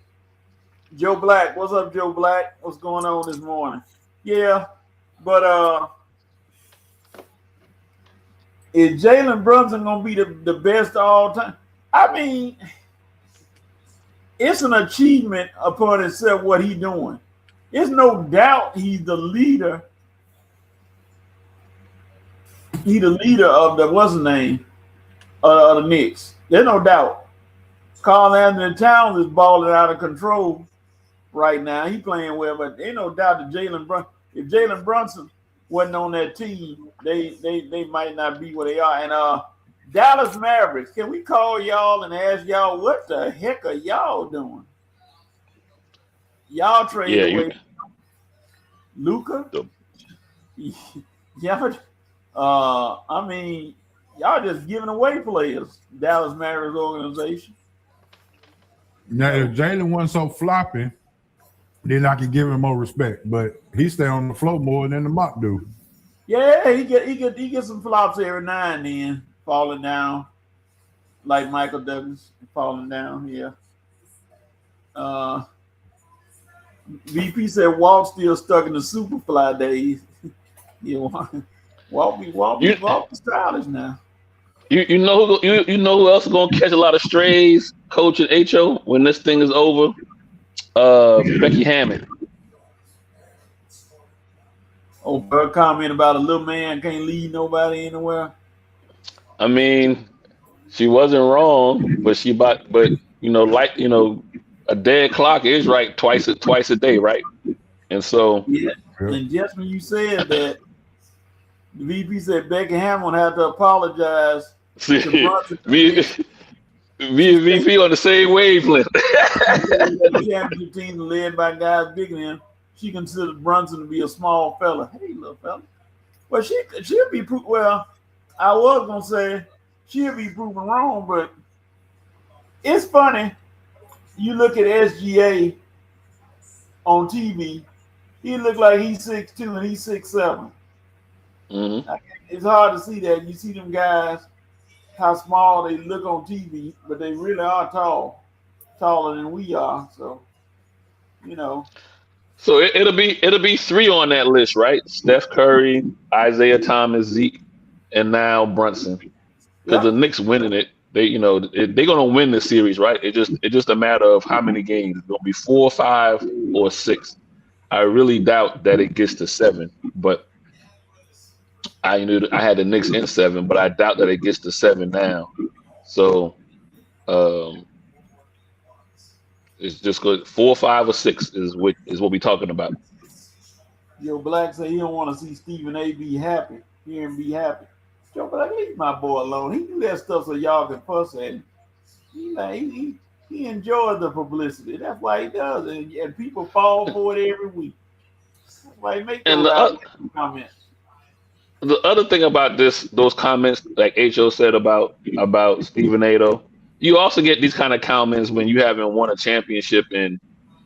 Joe Black, what's up, Joe Black? What's going on this morning? Yeah, but is Jalen Brunson gonna be the best of all time? I mean, it's an achievement upon itself what he's doing. There's no doubt he's the leader. He's the leader of the what's the name of the Knicks. There's no doubt. Karl Anthony Towns is balling out of control right now. He playing well, but ain't no doubt that if Jalen Brunson wasn't on that team, they might not be where they are. And Dallas Mavericks, can we call y'all and ask y'all what the heck are y'all doing? Y'all trade away Luka? Y'all. I mean, y'all just giving away players. Dallas Mavericks organization. Now, if Jalen wasn't so floppy, then I could give him more respect. But he stay on the floor more than the Mop do. Yeah, he get some flops every now and then, falling down, like Michael Douglas falling down. Yeah. VP said Walt still stuck in the Superfly days. Yeah. Walt stylish now. You know who else is gonna catch a lot of strays, Coach and HO, when this thing is over? Becky Hammond. Oh, her comment about a little man can't lead nobody anywhere. I mean, she wasn't wrong, but a dead clock is right twice a day, right? And so yeah. And just when you said that, the VP said Becky Hammond had to apologize. Me and VP on the same wavelength. The championship team led by guys bigger than him. She considered Brunson to be a small fella. Hey, little fella. Well, she'll be well. I was gonna say she'll be proven wrong, but it's funny. You look at SGA on TV. He look like he's 6'2" and he's 6'7". Mm-hmm. It's hard to see that. You see them guys, how small they look on TV, but they really are tall, taller than we are. So, you know. So it'll be 3 on that list, right? Steph Curry, Isaiah Thomas, Zeke, and now Brunson. Because the Knicks winning it, they're gonna win the series, right? It's just a matter of how many games. It's gonna be 4, 5, or 6. I really doubt that it gets to 7, but I knew I had the Knicks in 7, but I doubt that it gets to 7 now. So it's just good. 4, 5, or 6 is what we're talking about. Joe Black said he don't want to see Stephen A. be happy. Hear him be happy. Joe Black, leave my boy alone. He do that stuff so y'all can fuss at him. He enjoys the publicity. That's why he does it. And people fall for it every week. That's why he makes those comments. The other thing about those comments, like H.O. said about Stephen A., though, you also get these kind of comments when you haven't won a championship in,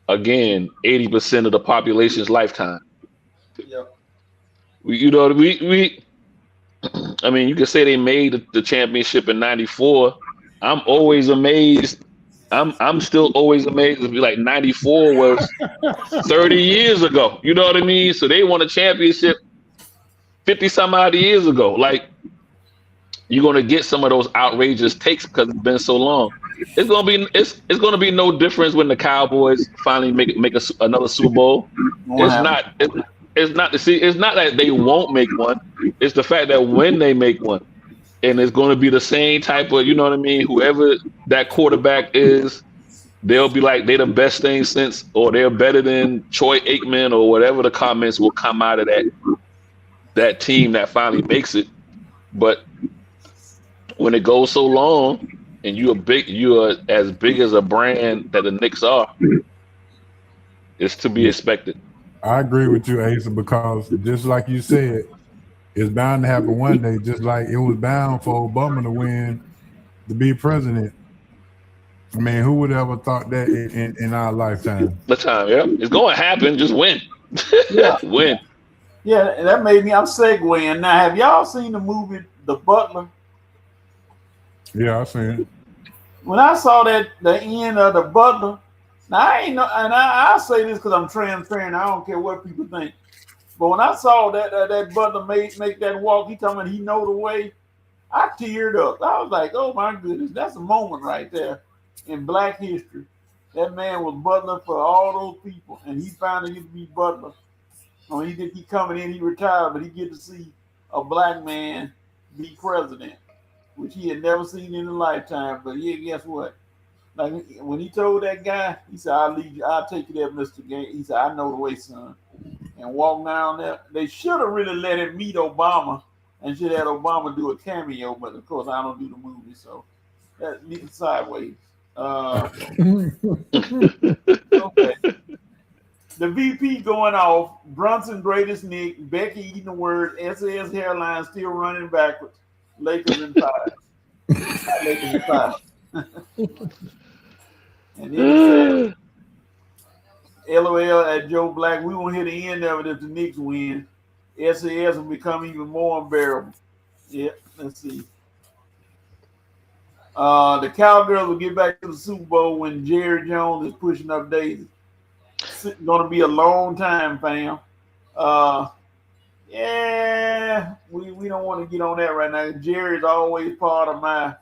again, 80% of the population's lifetime. Yep. I mean, you could say they made the championship in '94. I'm always amazed. I'm still always amazed to be like 94 was 30 years ago. You know what I mean? So they won a championship 50 some odd years ago. Like, you're gonna get some of those outrageous takes because it's been so long. It's gonna be no difference when the Cowboys finally make another Super Bowl. It's not that they won't make one. It's the fact that when they make one, and it's going to be the same type of, you know what I mean? Whoever that quarterback is, they'll be like they're the best thing since, or they're better than Troy Aikman, or whatever the comments will come out of that team that finally makes it. But when it goes so long, and you're as big as a brand that the Knicks are, it's to be expected. I agree with you, Asa, because just like you said, it's bound to happen one day, just like it was bound for Obama to be president. I mean, who would have ever thought that in our lifetime? The time, yeah. It's going to happen. Just win. Yeah. Win. Yeah, that made me, I'm segueing. Now, have y'all seen the movie The Butler? Yeah, I've seen it. When I saw the end of The Butler, now I ain't know, and I say this because I'm transparent. I don't care what people think. But when I saw that Butler make that walk, he talking about he know the way, I teared up. I was like, oh my goodness, that's a moment right there in Black history. That man was butler for all those people, and he finally get to be butler. When he coming in, he retired, but he get to see a Black man be president, which he had never seen in a lifetime. But yeah, guess what? Like when he told that guy, he said, "I'll lead you. I'll take you there, Mr. Gaines." He said, "I know the way, son." And walk down there. They should have really let him meet Obama, and should have had Obama do a cameo. But of course, I don't do the movie, so that leave it sideways. Okay. The VP going off. Brunson greatest Nick. Becky eating the word. SAS hairline still running backwards. Lakers in 5. Lakers in 5. And then he said, LOL at Joe Black, we won't hear the end of it if the Knicks win. SAS will become even more unbearable. Yeah, let's see. The Cowgirls will get back to the Super Bowl when Jerry Jones is pushing up Daisy. It's going to be a long time, fam. Yeah, we don't want to get on that right now. Jerry's always part of my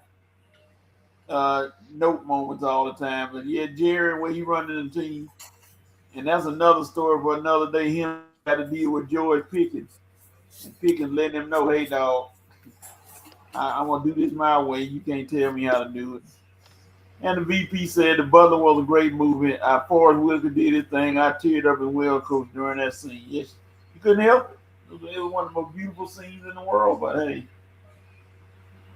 note moments all the time. But yeah, Jerry, where he running the team. And that's another story for another day. Him got to deal with George Pickens. And Pickens letting him know, hey, dog, I'm going to do this my way. You can't tell me how to do it. And the VP said the Butler was a great movie. Forrest Whitaker did his thing. I teared up in Well Coach during that scene. Yes, you couldn't help it. It was one of the most beautiful scenes in the world. But hey,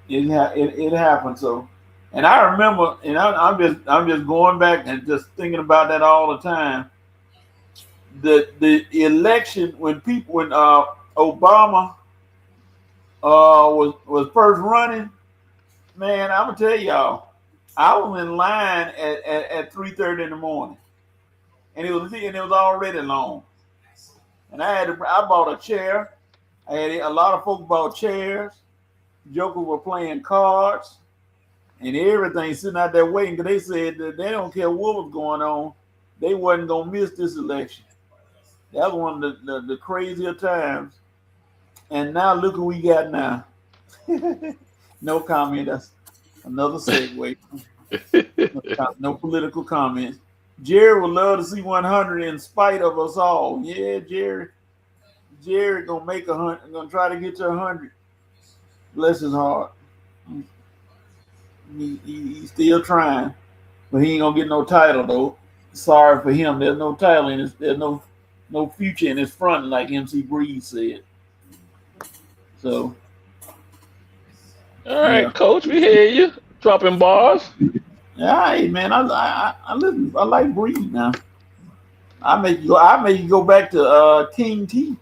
it happened. So, and I remember, and I'm just going back and just thinking about that all the time. The election when Obama was first running, man, I'm gonna tell y'all, I was in line at 3:30 in the morning, and it was already long. And I bought a chair. I had a lot of folks bought chairs. Jokers were playing cards and everything, sitting out there waiting because they said that they don't care what was going on. They wasn't gonna miss this election. That was one of the crazier times. And now look what we got now. No comment. That's another segue. No political comments. Jerry would love to see 100 in spite of us all. Yeah, Jerry gonna make 100. Gonna try to get to 100. Bless his heart. He's still trying, but he ain't gonna get no title though. Sorry for him. There's no title in his. There's no future in his front, like MC Breeze said. So, all right, Coach, we hear you dropping bars. Hey man, I listen. I like Breeze now. I make you go back to King T.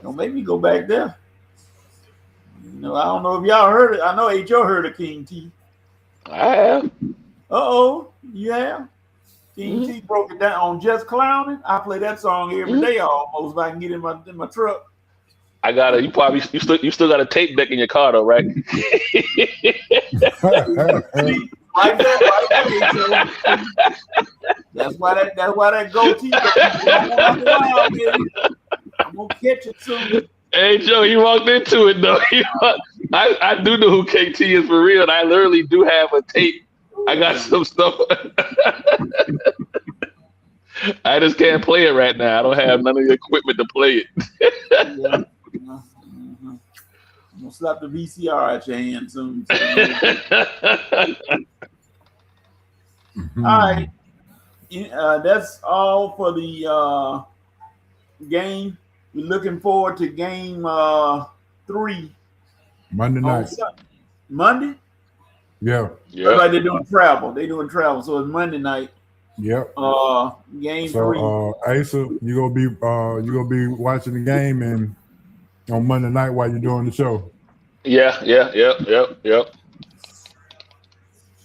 Don't make me go back there. You know, I don't know if y'all heard it. I know H.O. heard of King T. I have. You have? King T broke it down on Just Clowning. I play that song every day almost if I can get in my truck. I got it. You still got a tape deck in your car though, right? Like that. That's why that goatee. I'm gonna catch it soon. Hey Joe, you walked into it though. I do know who KT is for real, and I literally do have a tape. I got some stuff. I just can't play it right now. I don't have none of the equipment to play it. I'm gonna slap the VCR at your hand soon. All right, that's all for the game. We're looking forward to game 3 Monday night. Monday? Yeah. Like they're doing travel. So it's Monday night. Yep. Game 3. So Asa, you gonna be watching the game and on Monday night while you're doing the show. Yep.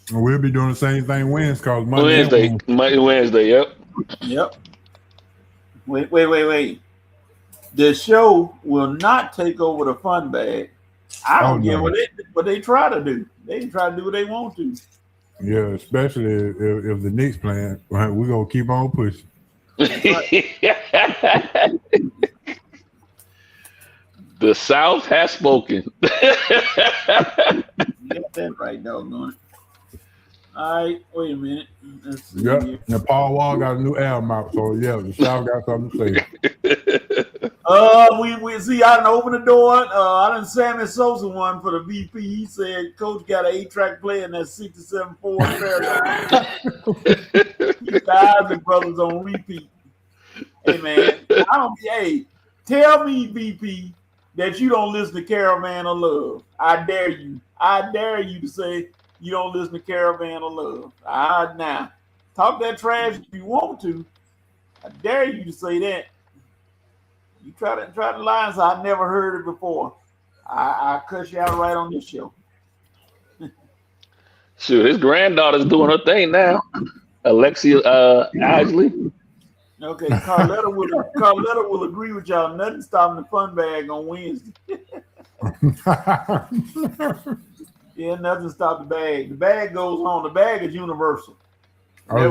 And we'll be doing the same thing Wednesday, because Wednesday, Yep. Wait. The show will not take over the fun bag. I don't get what they try to do. They try to do what they want to. Yeah, especially if the Knicks playing, we're gonna keep on pushing. The South has spoken. You got that right, doggone it. All right, wait a minute. Yep. And Paul Wall got a new album out, so yeah, the South got something to say. We see. I done opened the door. I done Sammy Sosa one for the VP. He said, "Coach got an 8-track player in that 67 Ford Fairlane." The Isaac brothers on repeat. Hey man, Hey, tell me, VP, that you don't listen to Caravan of Love. I dare you. I dare you to say you don't listen to Caravan of Love. Now, talk that trash if you want to. I dare you to say that. You try to lie and say I never heard it before. I cuss you out right on this show. Sure, his granddaughter's doing her thing now. Alexia Isley. Okay, Carletta will agree with y'all. Nothing stopping the fun bag on Wednesday. Yeah, nothing stopped the bag. The bag goes on. The bag is universal. All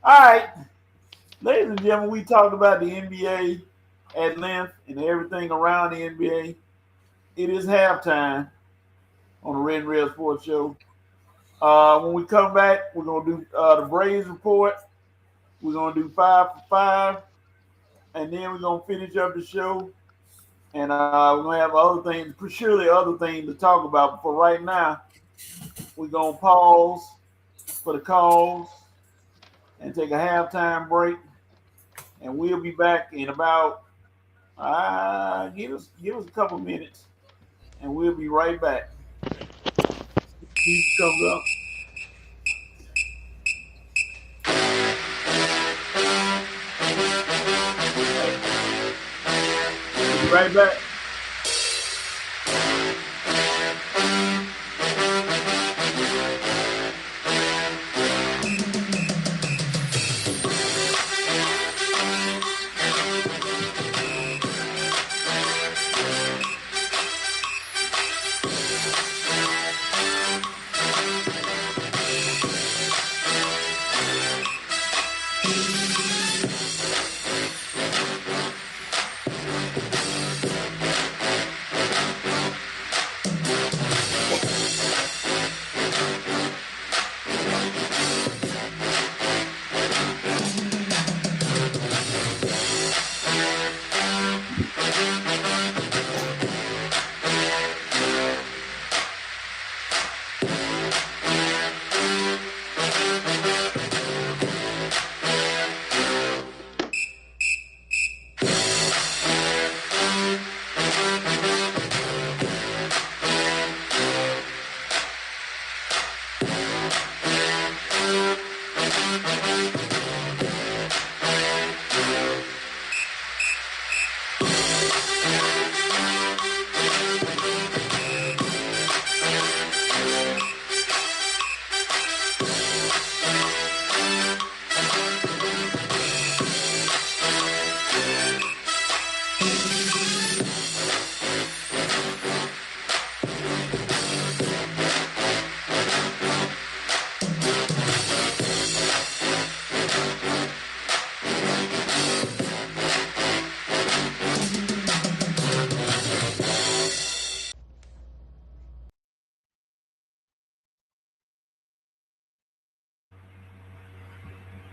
right. Ladies and gentlemen, we talked about the NBA at length and everything around the NBA. It is halftime on the Red and Red Sports Show. When we come back, we're going to do the Braves report. We're going to do 5 for 5. And then we're going to finish up the show. And we're going to have other things to talk about. But for right now, we're going to pause for the calls and take a halftime break. And we'll be back in about give us a couple minutes, and we'll be right back. Keith comes up. We'll be right back.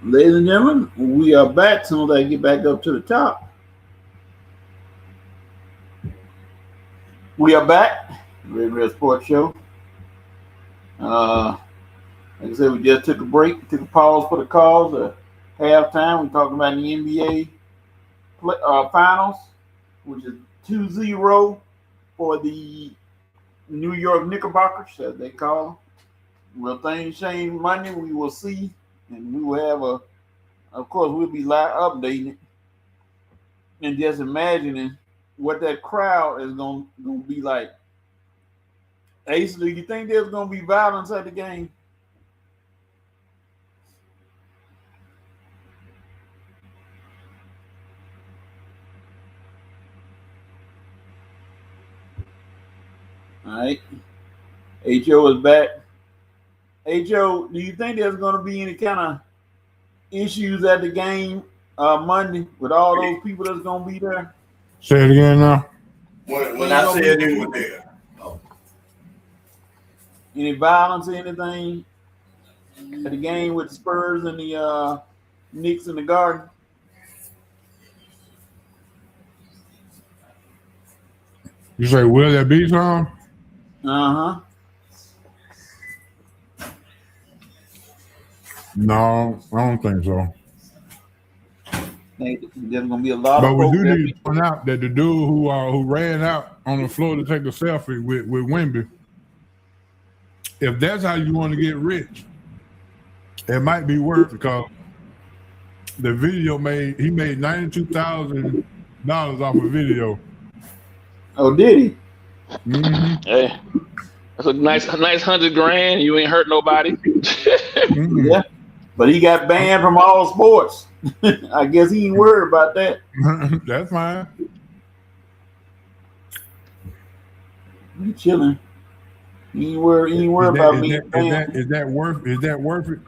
Ladies and gentlemen, we are back. As soon as I get back up to the top. We are back. Red Red Sports Show. Like I said, we just took a break, took a pause for the calls. Halftime, we're talking about the NBA finals, which is 2-0 for the New York Knickerbockers, as they call them. Will things change Monday? We will see. And we will have of course, we'll be live updating it and just imagining what that crowd is going to be like. Ace, do you think there's going to be violence at the game? All right. HO is back. HO, do you think there's going to be any kind of issues at the game Monday with all those people that's going to be there? Say it again now. When I said they were there. Oh. Any violence or anything at the game with the Spurs and the Knicks in the Garden? You say, will there be some? Uh-huh. No, I don't think so. There's gonna be a lot but of. But we do need to point out that the dude who ran out on the floor to take a selfie with Wemby, if that's how you want to get rich, it might be worth it, because the video he made $92,000 off a video. Oh, did he? Mm-hmm. Hey, that's a nice $100,000. You ain't hurt nobody. Mm-hmm. Yeah, but he got banned from all sports. I guess he ain't worried about that. That's fine. He chilling. He ain't worried about me. Is that worth it?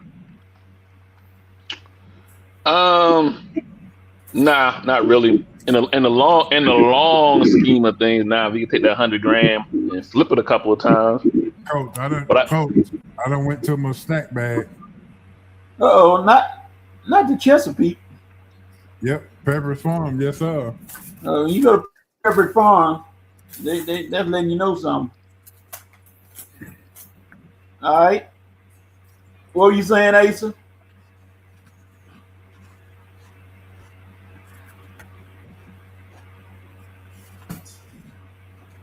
Nah, not really. In the long scheme of things, now if you can take that $100,000 and flip it a couple of times. Coach, I done went to my snack bag. Oh, not the Chesapeake. Yep, Pepperidge Farm, yes sir. You go to Pepperidge Farm, they that's letting you know something. All right. What were you saying, Asa?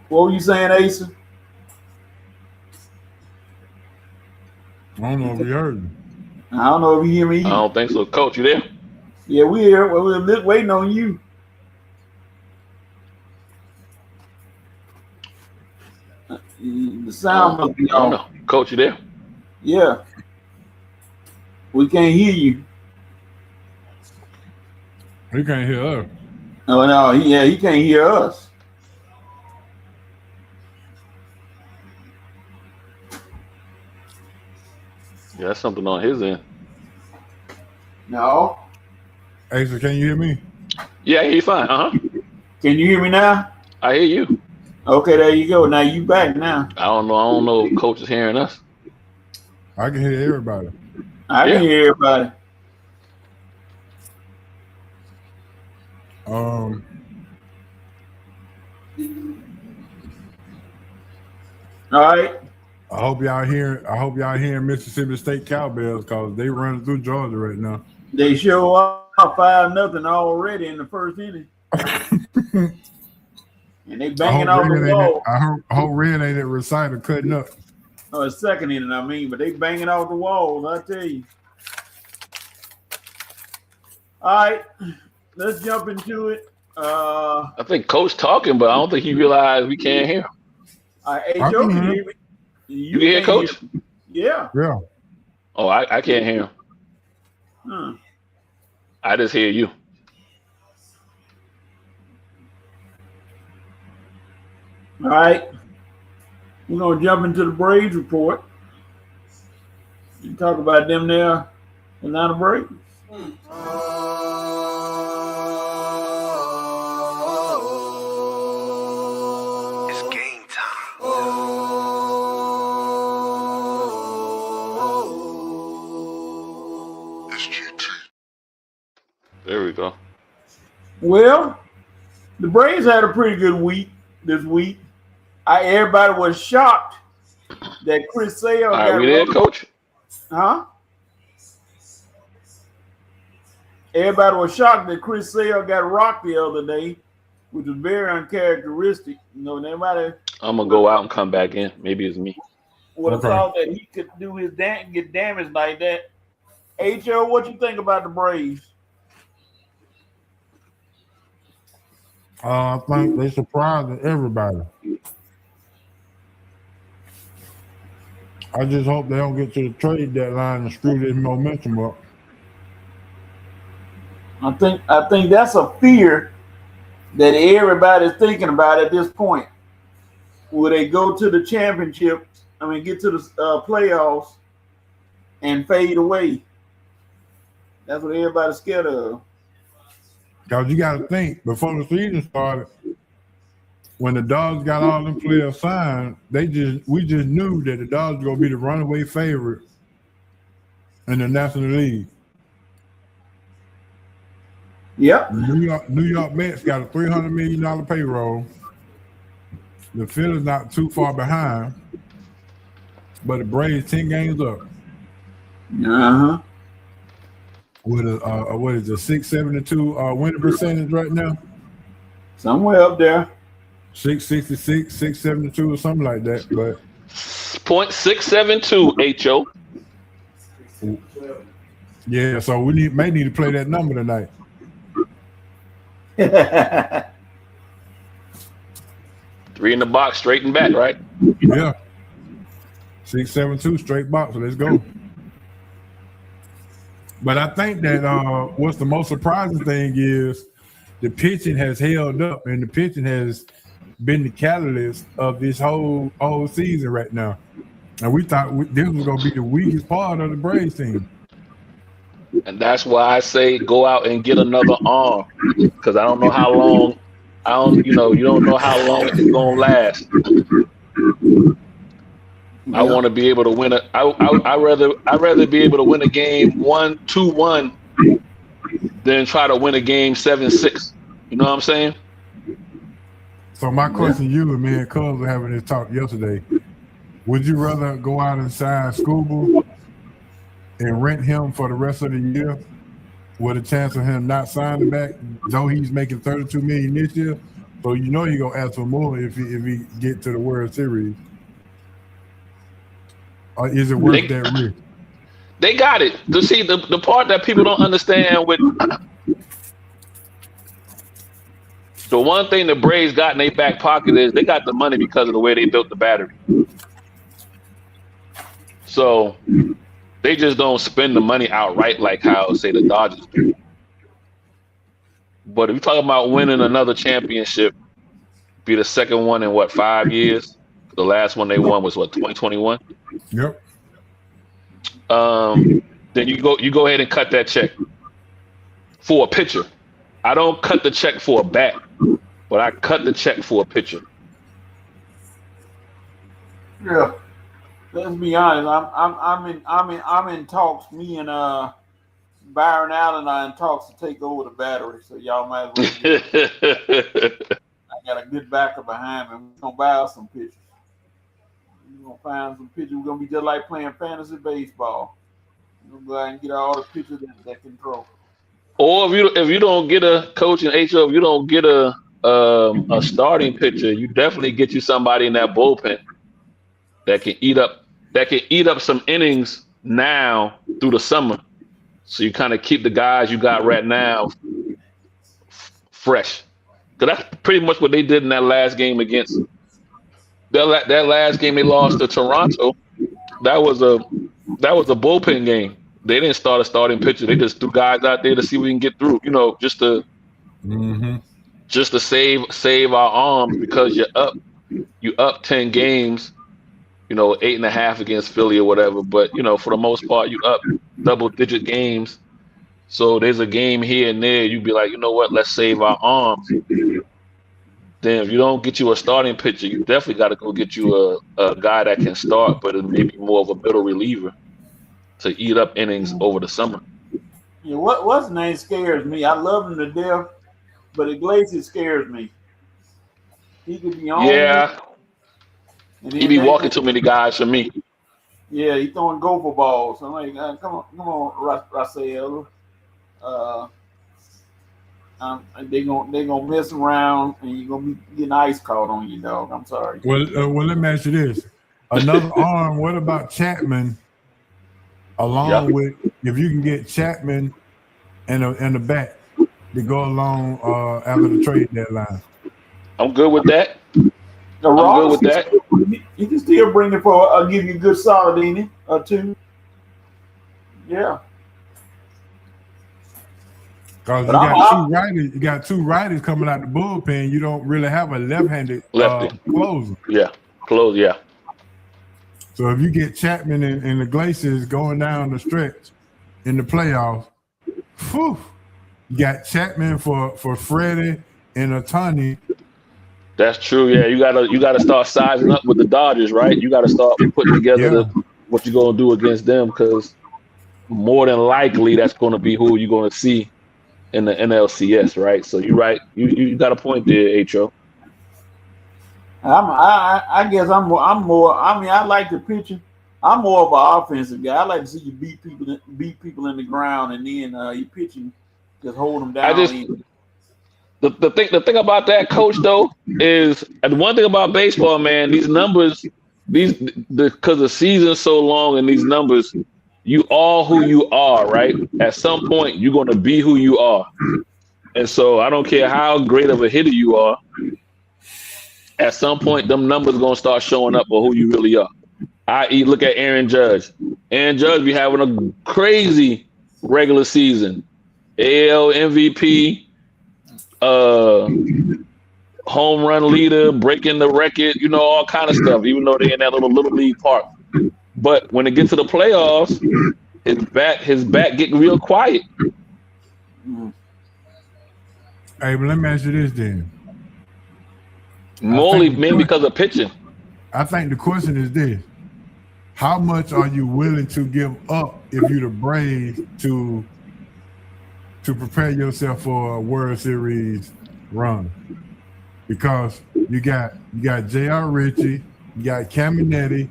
What were you saying, Asa? I don't know if you heard me. I don't know if you hear me either. I don't think so. Coach, you there? Yeah, we here. We're waiting on you. The sound must be off. Coach, you there? Yeah. We can't hear you. He can't hear us. Oh no, he can't hear us. Yeah, that's something on his end. No. Asa, can you hear me? Yeah, I hear you fine. Can you hear me now? I hear you. Okay, there you go. Now you back now. I don't know if Coach is hearing us. I can hear everybody. I can hear everybody. All right. I hope y'all hearing Mississippi State Cowbells because they running through Georgia right now. They show up 5-0 already in the first inning. And they banging off the wall. I hope Red ain't at reciter cutting up. Oh, second inning, I mean, but they banging off the walls, I tell you. All right, let's jump into it. I think Coach talking, but I don't think he realized we can't hear him. Hey, Joe, can you hear me? You can hear Coach? Yeah. Yeah. Oh, I can't hear him. I just hear you. All right. We're going to jump into the Braves report. You talk about them there, Atlanta Braves. It's game time. It's GT. There we go. Well, the Braves had a pretty good week this week. Everybody was shocked that Chris Sale got. Are we there, Coach? Huh? Everybody was shocked that Chris Sale got rocked the other day, which was very uncharacteristic. You know, nobody. I'm gonna go out and come back in. Maybe it's me. Would have thought that he could do his get damaged like that. H.O., what you think about the Braves? I think they surprised everybody. I just hope they don't get to the trade deadline and screw this momentum up. I think that's a fear that everybody's thinking about at this point. Will they go to the championship? I mean, get to the playoffs and fade away? That's what everybody's scared of. Because you got to think, before the season started, when the Dogs got all them players signed, we just knew that the Dogs were going to be the runaway favorite in the National League. Yep. New York Mets got a $300 million payroll. The Phillies not too far behind, but the Braves 10 games up. Uh-huh. With a what is it, 672 winning percentage right now? Somewhere up there. 666, 672 or something like that. But .672 HO. Yeah, so we may need to play that number tonight. 3 in the box, straight and back, right? Yeah. 672 straight box. So let's go. But I think that what's the most surprising thing is the pitching has held up, and the pitching has been the catalyst of this whole season right now. And we thought this was going to be the weakest part of the Braves team. And that's why I say go out and get another arm, because I don't know how long. You don't know how long it's gonna last. I want to be able to win I'd rather be able to win a game 2-1 than try to win a game 7-6. You know what I'm saying? So my question to you, and me and Cubs were having this talk yesterday. Would you rather go out and sign Scooble and rent him for the rest of the year with a chance of him not signing back, though he's making $32 million this year? So you know he's gonna ask for more if he get to the World Series. Or is it worth that risk? They got it. To see the part that people don't understand with the one thing the Braves got in their back pocket is they got the money because of the way they built the battery. So they just don't spend the money outright like how, say, the Dodgers do. But if you're talking about winning another championship, be the second one in 5 years? The last one they won was 2021? Yep. Then you go ahead and cut that check for a pitcher. I don't cut the check for a bat, but I cut the check for a pitcher. Yeah. Let's be honest. I'm in talks. Me and Byron Allen are in talks to take over the battery. So y'all might as well. I got a good backer behind me. We're gonna buy us some pitchers. gonna find some pitchers. We're gonna be just like playing fantasy baseball. We're gonna go out and get all the pitchers that can throw. Or if you don't get a coach in HO, if you don't get a starting pitcher, you definitely get you somebody in that bullpen that can eat up some innings now through the summer. So you kind of keep the guys you got right now fresh. Because that's pretty much what they did in that last game against that last game they lost to Toronto. That was a bullpen game. They didn't start a starting pitcher. They just threw guys out there to see if we can get through. Just to save our arms because you up 10 games. 8.5 against Philly or whatever. But for the most part, you up double-digit games. So there's a game here and there. You'd be like, you know what? Let's save our arms. Then if you don't get you a starting pitcher, you definitely got to go get you a guy that can start, but it may be more of a middle reliever to eat up innings over the summer. Yeah, what's the name scares me? I love him to death, but Iglesias scares me. He could be on. Yeah. He be walking too many guys for me. Yeah, he throwing gopher balls. I'm like, come on, Rafael. They gonna mess around, and you're gonna be getting ice caught on you, dog. I'm sorry. Well, let me ask you this: another arm. What about Chapman? Along with, if you can get Chapman and the bat to go along after the trade deadline. I'm good with that. I'm good with that. You can still bring it for give you a good solid inning or two. Yeah. Because you got two righties coming out the bullpen. You don't really have a left-handed closer. Yeah, close. Yeah. So if you get Chapman and the Iglesias going down the stretch in the playoffs, you got Chapman for Freddie and Ohtani. That's true. Yeah, you gotta start sizing up with the Dodgers, right? You gotta start putting together what you're gonna do against them, because more than likely that's gonna be who you're gonna see in the NLCS, right? So you're right. You got a point there, Ho. I guess I'm more. I mean, I like the pitching. I'm more of an offensive guy. I like to see you beat people in the ground, and then you pitching just hold them down. The thing about that, coach, though, is, and the one thing about baseball, man, these numbers, because the season's so long, and these numbers, you are who you are, right? At some point, you're going to be who you are. And so I don't care how great of a hitter you are. At some point, them numbers going to start showing up for who you really are. I.e., look at Aaron Judge. Aaron Judge be having a crazy regular season. AL MVP, home run leader, breaking the record, all kind of stuff, even though they're in that little league park. But when it gets to the playoffs, his bat getting real quiet. Hey, but let me ask you this then. Mainly because of pitching. I think the question is this: how much are you willing to give up if you're the Braves to prepare yourself for a World Series run? Because you got J.R. Ritchie, you got Caminetti.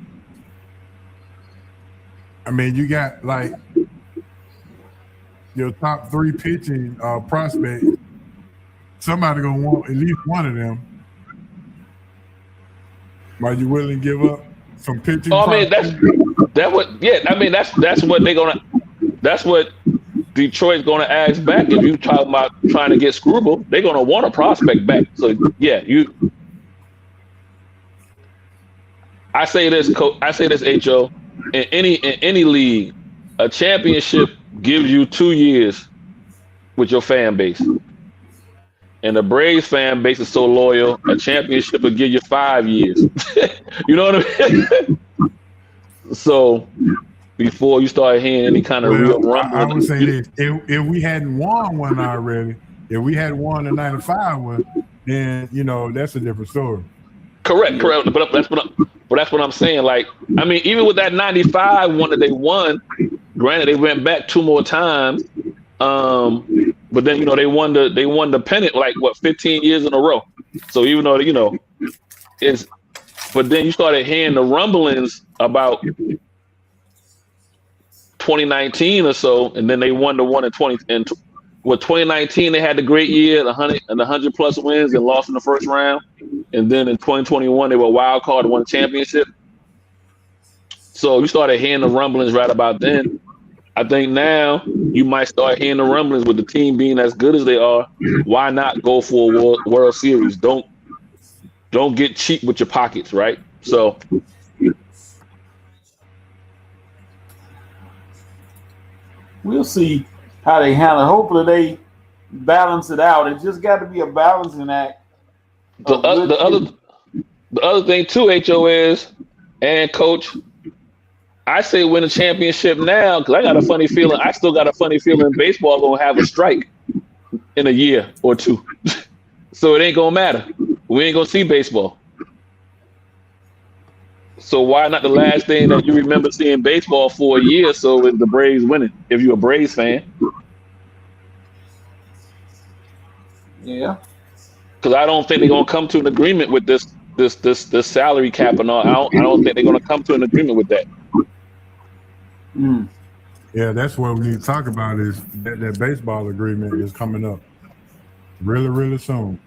I mean, you got like your top 3 pitching prospects. Somebody gonna want at least one of them. Are you willing to give up some pitching? Oh, I mean, that's what Detroit's gonna ask back. If you talk about trying to get Screwball, they're gonna want a prospect back. So yeah, I say this, Coach. I say this, Ho. In any league, a championship gives you 2 years with your fan base. And the Braves fan base is so loyal, a championship will give you 5 years. You know what I mean? So before you start hearing any kind of real rumble. I would say this: if we hadn't won one already, if we had won the '95 one, then that's a different story. Correct. But that's what I'm saying. Like, I mean, even with that '95 one that they won, granted they went back 2 more times. But then they won the pennant like 15 years in a row. So even though it's But then you started hearing the rumblings about 2019 or so, and then they won the one in 2019 they had the great year, the 100 plus wins, and lost in the first round. And then in 2021 they were a wild card and won the championship. So you started hearing the rumblings right about then. I think now you might start hearing the rumblings with the team being as good as they are. Why not go for a World Series? Don't get cheap with your pockets, right? So we'll see how they handle it. Hopefully they balance it out. It just got to be a balancing act. The other thing too, HO is, and Coach, I say win a championship now because I got a funny feeling. I still got a funny feeling baseball gonna have a strike in a year or two, so it ain't gonna matter. We ain't gonna see baseball. So why not the last thing that you remember seeing baseball for a year? So is the Braves winning? If you're a Braves fan, yeah. Because I don't think they're gonna come to an agreement with this salary cap and all. I don't think they're gonna come to an agreement with that. Mm. Yeah, that's what we need to talk about is that baseball agreement is coming up really, really soon.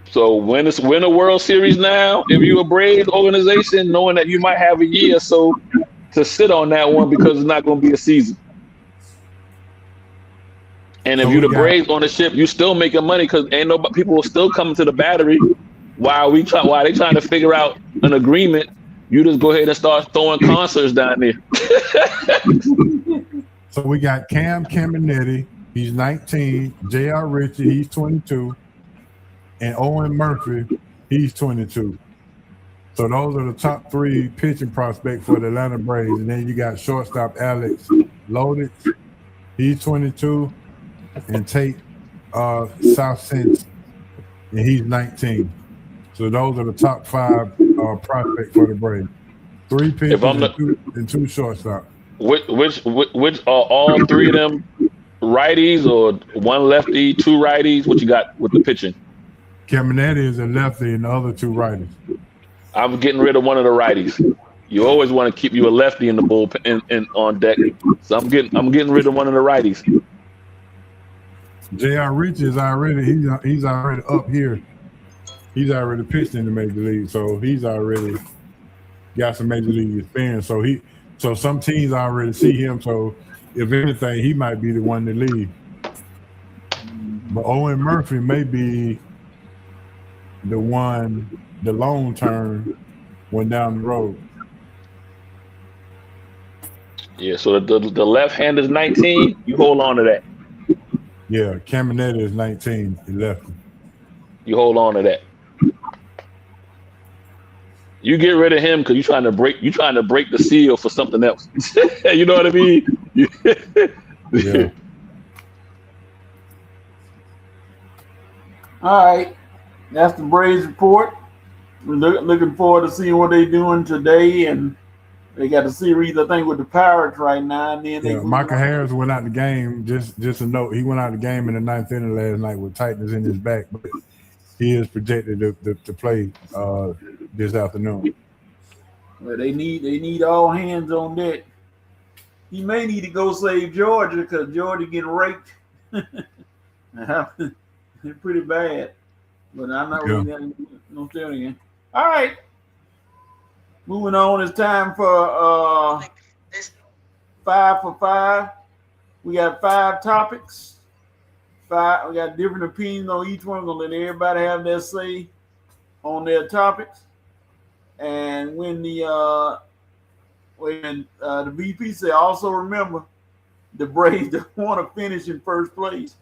So win a World Series now. If you're a Braves organization, knowing that you might have a year or so to sit on that one because it's not going to be a season. And if you're the Braves ownership, you still making money because ain't nobody, people will still come to the Battery while they trying to figure out an agreement. You just go ahead and start throwing concerts down there. So we got Cam Caminiti, he's 19, J.R. Ritchie, he's 22, and Owen Murphy, he's 22. So those are the top three pitching prospects for the Atlanta Braves. And then you got shortstop Alex Lodich, he's 22, and Tate Southsense, and he's 19. So those are the top five prospects for the Braves. 3 pitchers and 2 shortstop. Which are all 3 of them righties or 1 lefty, 2 righties? What you got with the pitching? Caminiti is a lefty and the other 2 righties. I'm getting rid of one of the righties. You always want to keep you a lefty in the bullpen and on deck. So I'm getting rid of one of the righties. J.R. Ritchie is he's already up here. He's already pitched in the major league, so he's already got some major league experience. So some teams already see him. So if anything, he might be the one to lead. But Owen Murphy may be the long term one down the road. Yeah. So the left hand is 19. You hold on to that. Yeah, Caminiti is 19. He left him. You hold on to that. You get rid of him because you're trying to break the seal for something else. You know what I mean? Yeah. All right, that's the Braves report. We're looking forward to seeing what they're doing today, and they got the series I think with the Pirates right now. And then Michael Harris went out the game. Just a note, he went out the game in the 9th inning last night with tightness in his back, but he is projected to play this afternoon. Well, they need all hands on deck. He may need to go save Georgia because Georgia getting raked. They're pretty bad, but I'm not really no telling you. All right, moving on. It's time for 5 for 5. We got 5 topics. 5. We got different opinions on each one. We're gonna let everybody have their say on their topics. And when the VP said, also remember, the Braves don't want to finish in first place.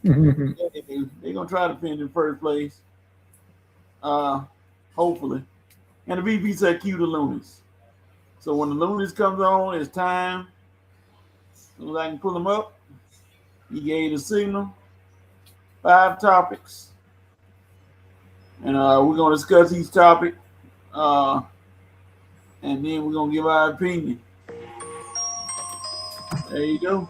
They're gonna try to finish in first place, hopefully. And the VP said, cue the Loonies. So when the Loonies comes on, it's time. So I can pull them up. He gave the signal. 5 topics. And we're going to discuss each topic. And then we're going to give our opinion. There you go.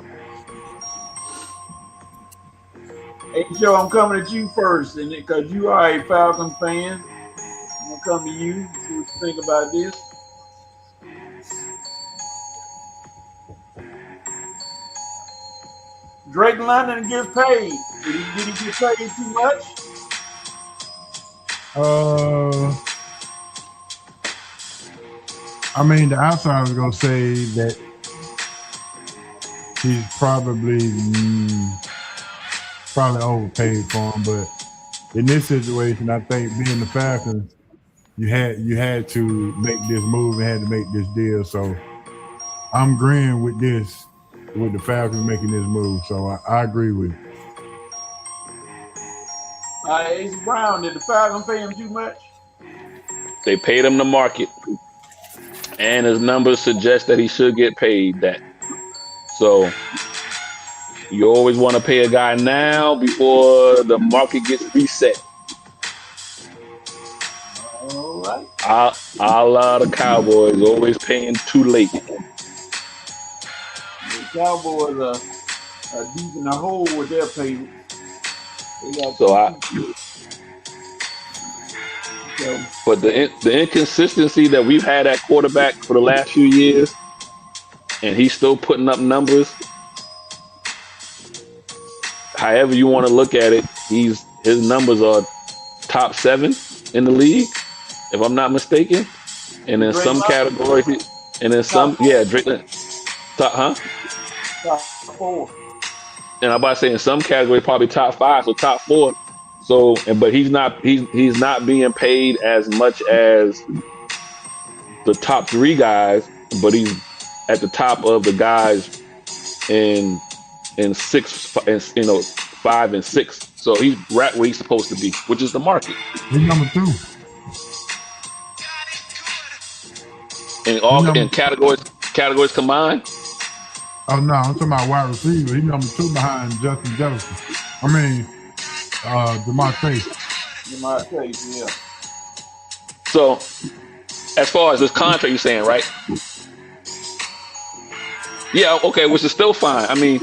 Hey, Joe, I'm coming at you first, and because you are a Falcons fan, I'm gonna come to you. See what you think about this. Drake London gets paid. Did he get paid too much? I mean, the outsiders gonna say that he's probably overpaid for him, but in this situation, I think being the Falcons, you had to make this move and had to make this deal. So I'm agreeing with this, with the Falcons making this move. So I agree with it. Ace Brown, did the Falcons pay him too much? They paid him the market, and his numbers suggest that he should get paid that. So you always want to pay a guy now before the market gets reset. All right. A lot of Cowboys always paying too late. The Cowboys are deep in the hole with their payments. But the inconsistency that we've had at quarterback for the last few years, and he's still putting up numbers. However you want to look at it, his numbers are top 7 in the league, if I'm not mistaken. And in some categories, Drake, top 4. And I'm about to say in some categories probably top 5, so top 4. So, but he's not being paid as much as the top 3 guys, but he's at the top of the guys in 5 and 6. So he's right where he's supposed to be, which is the market. He's number 2. In categories combined. Oh no, I'm talking about wide receiver. He's number 2 behind Justin Jefferson. I mean, Jamar Chase. Yeah. So, as far as this contract, you're saying, right? Yeah, okay, which is still fine. I mean,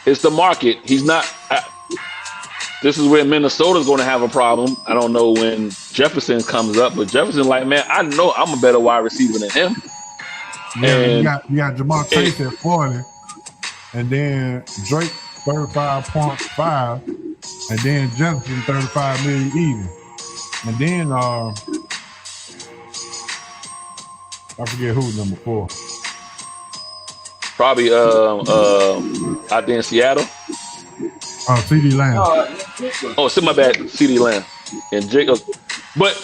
it's the market. He's not. This is where Minnesota's going to have a problem. I don't know when Jefferson comes up, but Jefferson, like, man, I know I'm a better wide receiver than him. Yeah, you got Jamar Chase at 40, and then Drake 35.5, and then Jefferson 35 million even, and then I forget who's number 4. Probably out there in Seattle. CeeDee Lamb. Oh, my bad, CeeDee Lamb and Jacob. But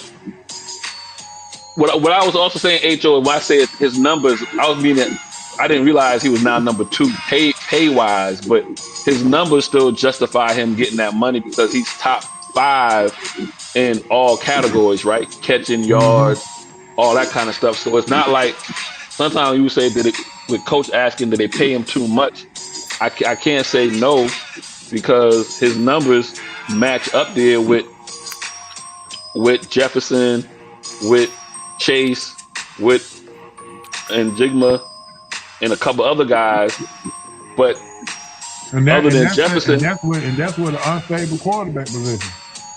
what I was also saying, H.O., when I said his numbers, I was meaning I didn't realize he was now number 2 pay wise, but his numbers still justify him getting that money because he's top 5 in all categories, right? Catching, yards, all that kind of stuff. So it's not like sometimes you say that with coach asking that they pay him too much. I can't say no because his numbers match up there with Jefferson, with Chase, and Jigma, and a couple other guys, but other than Jefferson, that's where the unstable quarterback position.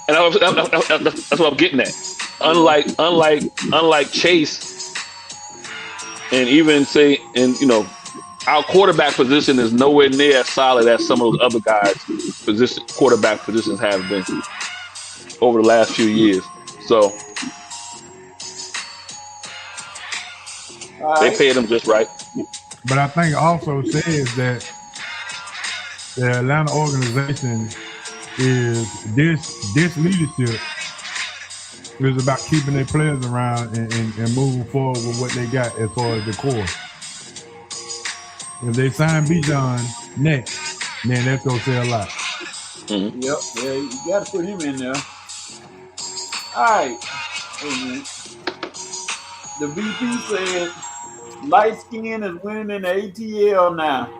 And that's what I'm getting at. Unlike Chase, and even say, our quarterback position is nowhere near as solid as some of those other guys' quarterback positions have been over the last few years. So they paid him just right. But I think also says that the Atlanta organization is this leadership is about keeping their players around and moving forward with what they got as far as the core. If they sign Bijan next, then that's gonna say a lot. Mm-hmm. Yep, yeah, you got to put him in there. All right, hey, the VP said light skin is winning in the ATL now.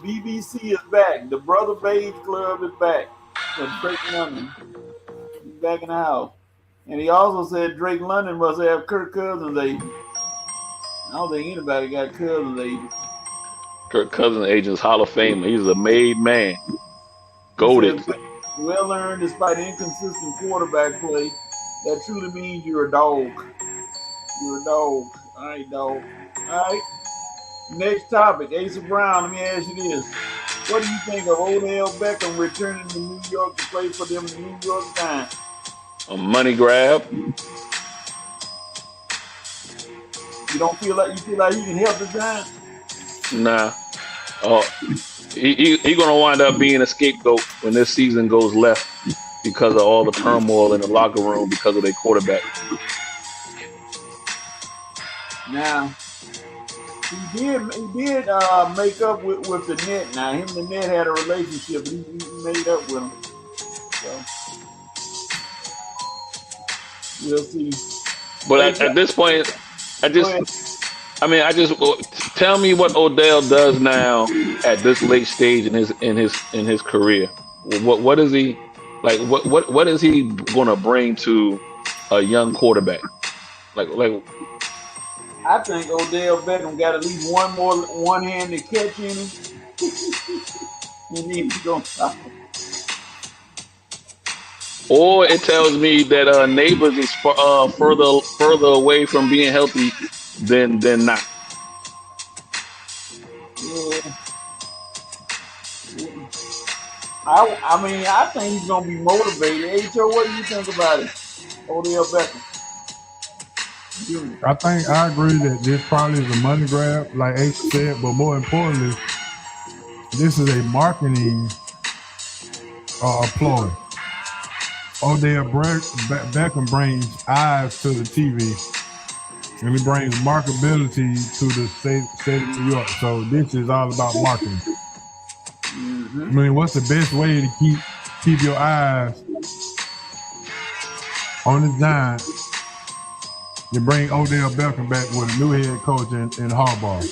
BBC is back. The Brother Beige Club is back. So Drake London, he's back in the house. And he also said Drake London must have Kirk Cousins' age. I don't think anybody got Cousins' age. Kirk Cousins' age is Hall of Fame. He's a made man. Goated. Well earned despite inconsistent quarterback play. That truly means you're a dog. You're a dog. All right, dog. All right. Next topic, Asa Brown. Let me ask you this. What do you think of Odell Beckham returning to New York to play for them New York Giants? A money grab. You don't feel like he can help the Giants? Nah. Oh, he gonna wind up being a scapegoat when this season goes left because of all the turmoil in the locker room because of their quarterback. Now, he did make up with the net. Now, him and the net had a relationship. He made up with him. So, we'll see. But at this point, tell me what Odell does now at this late stage in his career. What is he like? What is he gonna bring to a young quarterback? Like I think Odell Beckham got at least one-handed catch in him. And he's gonna stop him. Or it tells me that Neighbors is further away from being healthy than not. Yeah. I think he's gonna be motivated. H.O., what do you think about it? Odell Beckham. I agree that this probably is a money grab, like H said, but more importantly, this is a marketing ploy. Odell Beckham brings eyes to the TV, and he brings marketability to the state of New York. So this is all about marketing. Mm-hmm. I mean, what's the best way to keep your eyes on the Giants? You bring Odell Beckham back with a new head coach in Harbaugh.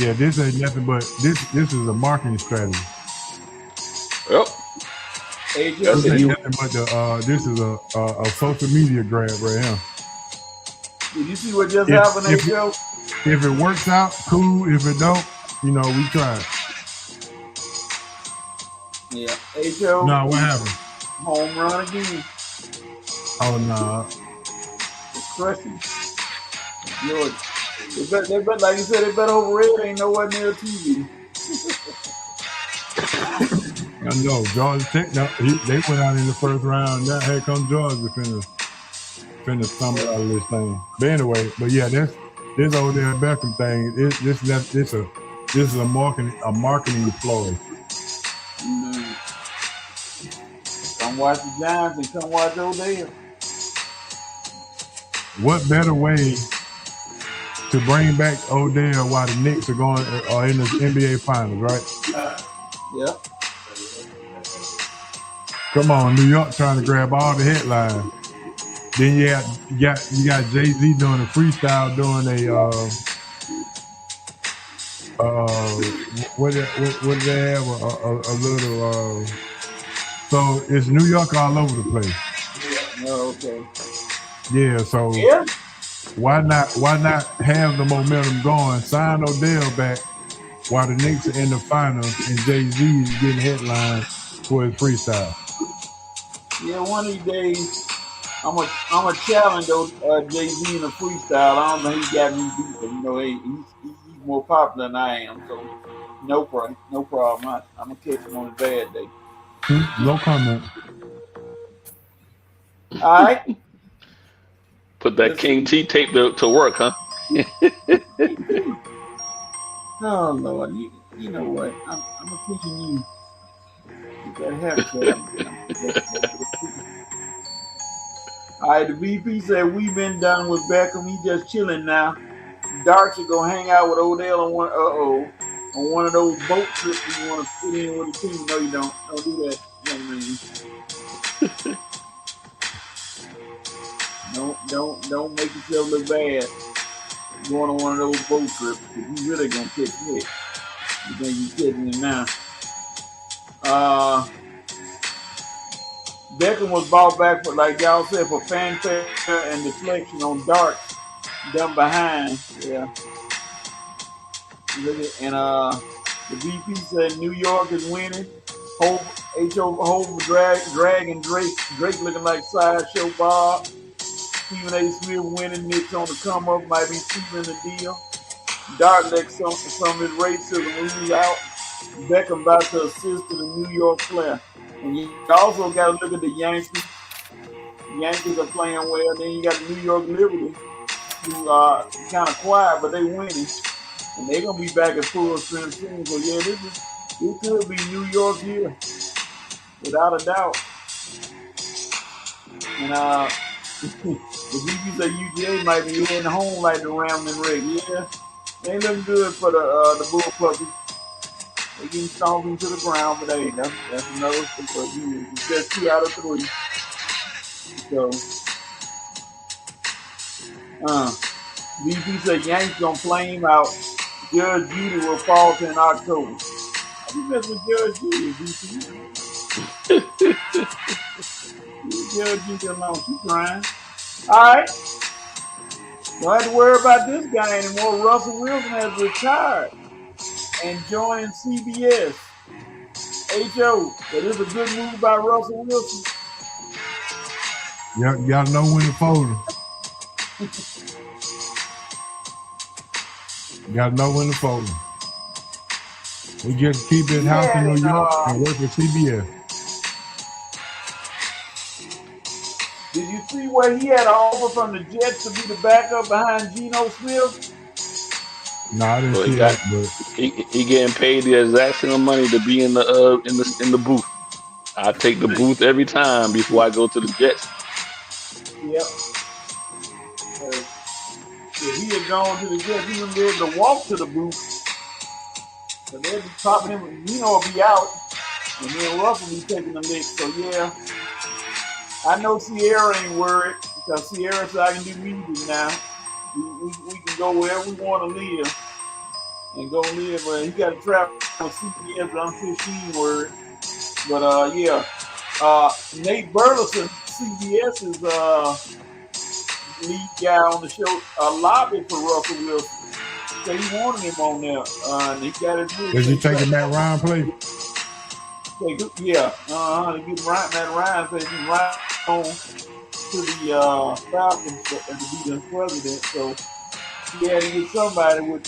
Yeah, this ain't nothing but this is a marketing strategy. Yep. This ain't nothing but this is a social media grab right here. Did you see what just happened, H.O.? If it works out, cool. If it don't, we tried. Yeah, H.O. No, what happened? Home run again. Oh no. It's crushing. Georgia. They bet like you said, they bet over red ain't nowhere near TV. I know. Georgia Tech, they went out in the first round. Now here comes Georgia finna stumble out of this thing. But anyway, this Odell Beckham thing, this is a marketing ploy. Mm-hmm. Come watch the Giants and come watch Odell. What better way to bring back Odell while the Knicks are in the NBA Finals, right? Yep. Come on, New York trying to grab all the headlines. Then you got Jay-Z doing a freestyle, doing what do they have? A little. So it's New York all over the place. Oh, okay. Yeah. So why not have the momentum going? Sign Odell back while the Knicks are in the finals and Jay-Z is getting headlines for his freestyle. Yeah, one of these days I'm a challenge Jay-Z in a freestyle. I don't know he got me beat, but he's more popular than I am, so no problem. I'm gonna catch him on a bad day. No comment. All right. Put that King T tape to work, huh? Oh Lord, you know what? I'm gonna teach you. You gotta have All right, the VP said we've been done with Beckham. He just chilling now. Darcy gonna hang out with Odell on one of those boat trips you want to put in with the team. No, you don't. Don't do that, young man. Don't make yourself look bad going on one of those boat trips because you really gonna catch hit. You think you catching it now? Beckham was brought back for, like y'all said, for fanfare and deflection on darts done behind. Yeah. And The VP said New York is winning. Hove dragging Drake. Drake looking like Sideshow Bob. Stephen A. Smith winning. Knicks on the come up. Might be sealing the deal. Dark lets some of his racism lose out. Beckham about to assist to the New York Flair. And you also got to look at the Yankees. The Yankees are playing well. Then you got the New York Liberty, who are kind of quiet, but they winning. And they're going to be back at full strength soon. So, yeah, this could be New York here, without a doubt. And the VP say UGA might be heading home like the Ramblin' Wreck. Yeah, they ain't looking good for the Bull Puppies. They getting stomped into the ground, but hey, that's another thing. It's just 2 out of 3. So, VP said Yankees gonna flame out. Judge Judy will fall to in October. You mess with Judge Judy, VP. Judge Judy alone, she's crying. All right. Don't have to worry about this guy anymore. Russell Wilson has retired and joined CBS. H.O., that is a good move by Russell Wilson. Y'all know when to fold him. Y'all know when to fold him. We just keep his house in New York and work for CBS. Did you see where he had an offer from the Jets to be the backup behind Geno Smith? No, I didn't see that. But he getting paid the exact same money to be in the booth. I take the booth every time before I go to the Jets. Yep. If he had gone to the Jets, he wouldn't be able to walk to the booth. So they'd be popping him, Geno will be out, and then Russell will be taking the lick. So yeah, I know Sierra ain't worried because Sierra said I can do music now. We can go wherever we want to live and go live. But he got to travel with CBS, but I'm sure she ain't worried. But yeah, Nate Burleson, CBS's lead guy on the show, lobbied for Russell Wilson. So he wanted him on there, and he got his wish. Is he taking Matt Ryan play? Yeah, to get Matt Ryan said he's right on to the Falcons to be the president. So he had to get somebody with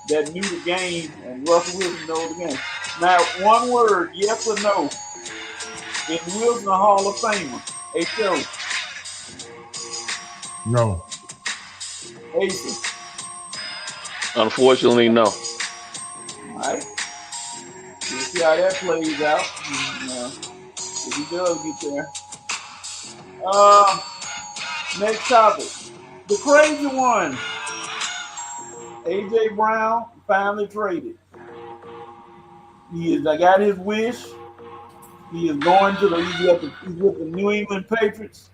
that knew the game, and Russell Wilson knows the game. Now, one word, yes or no? Is Wilson a Hall of Famer? H.O. No. Asa. Unfortunately, no. All right. We'll see how that plays out. If he does get there. Next topic. The crazy one. A.J. Brown finally traded. I got his wish. He is going to he's with the New England Patriots.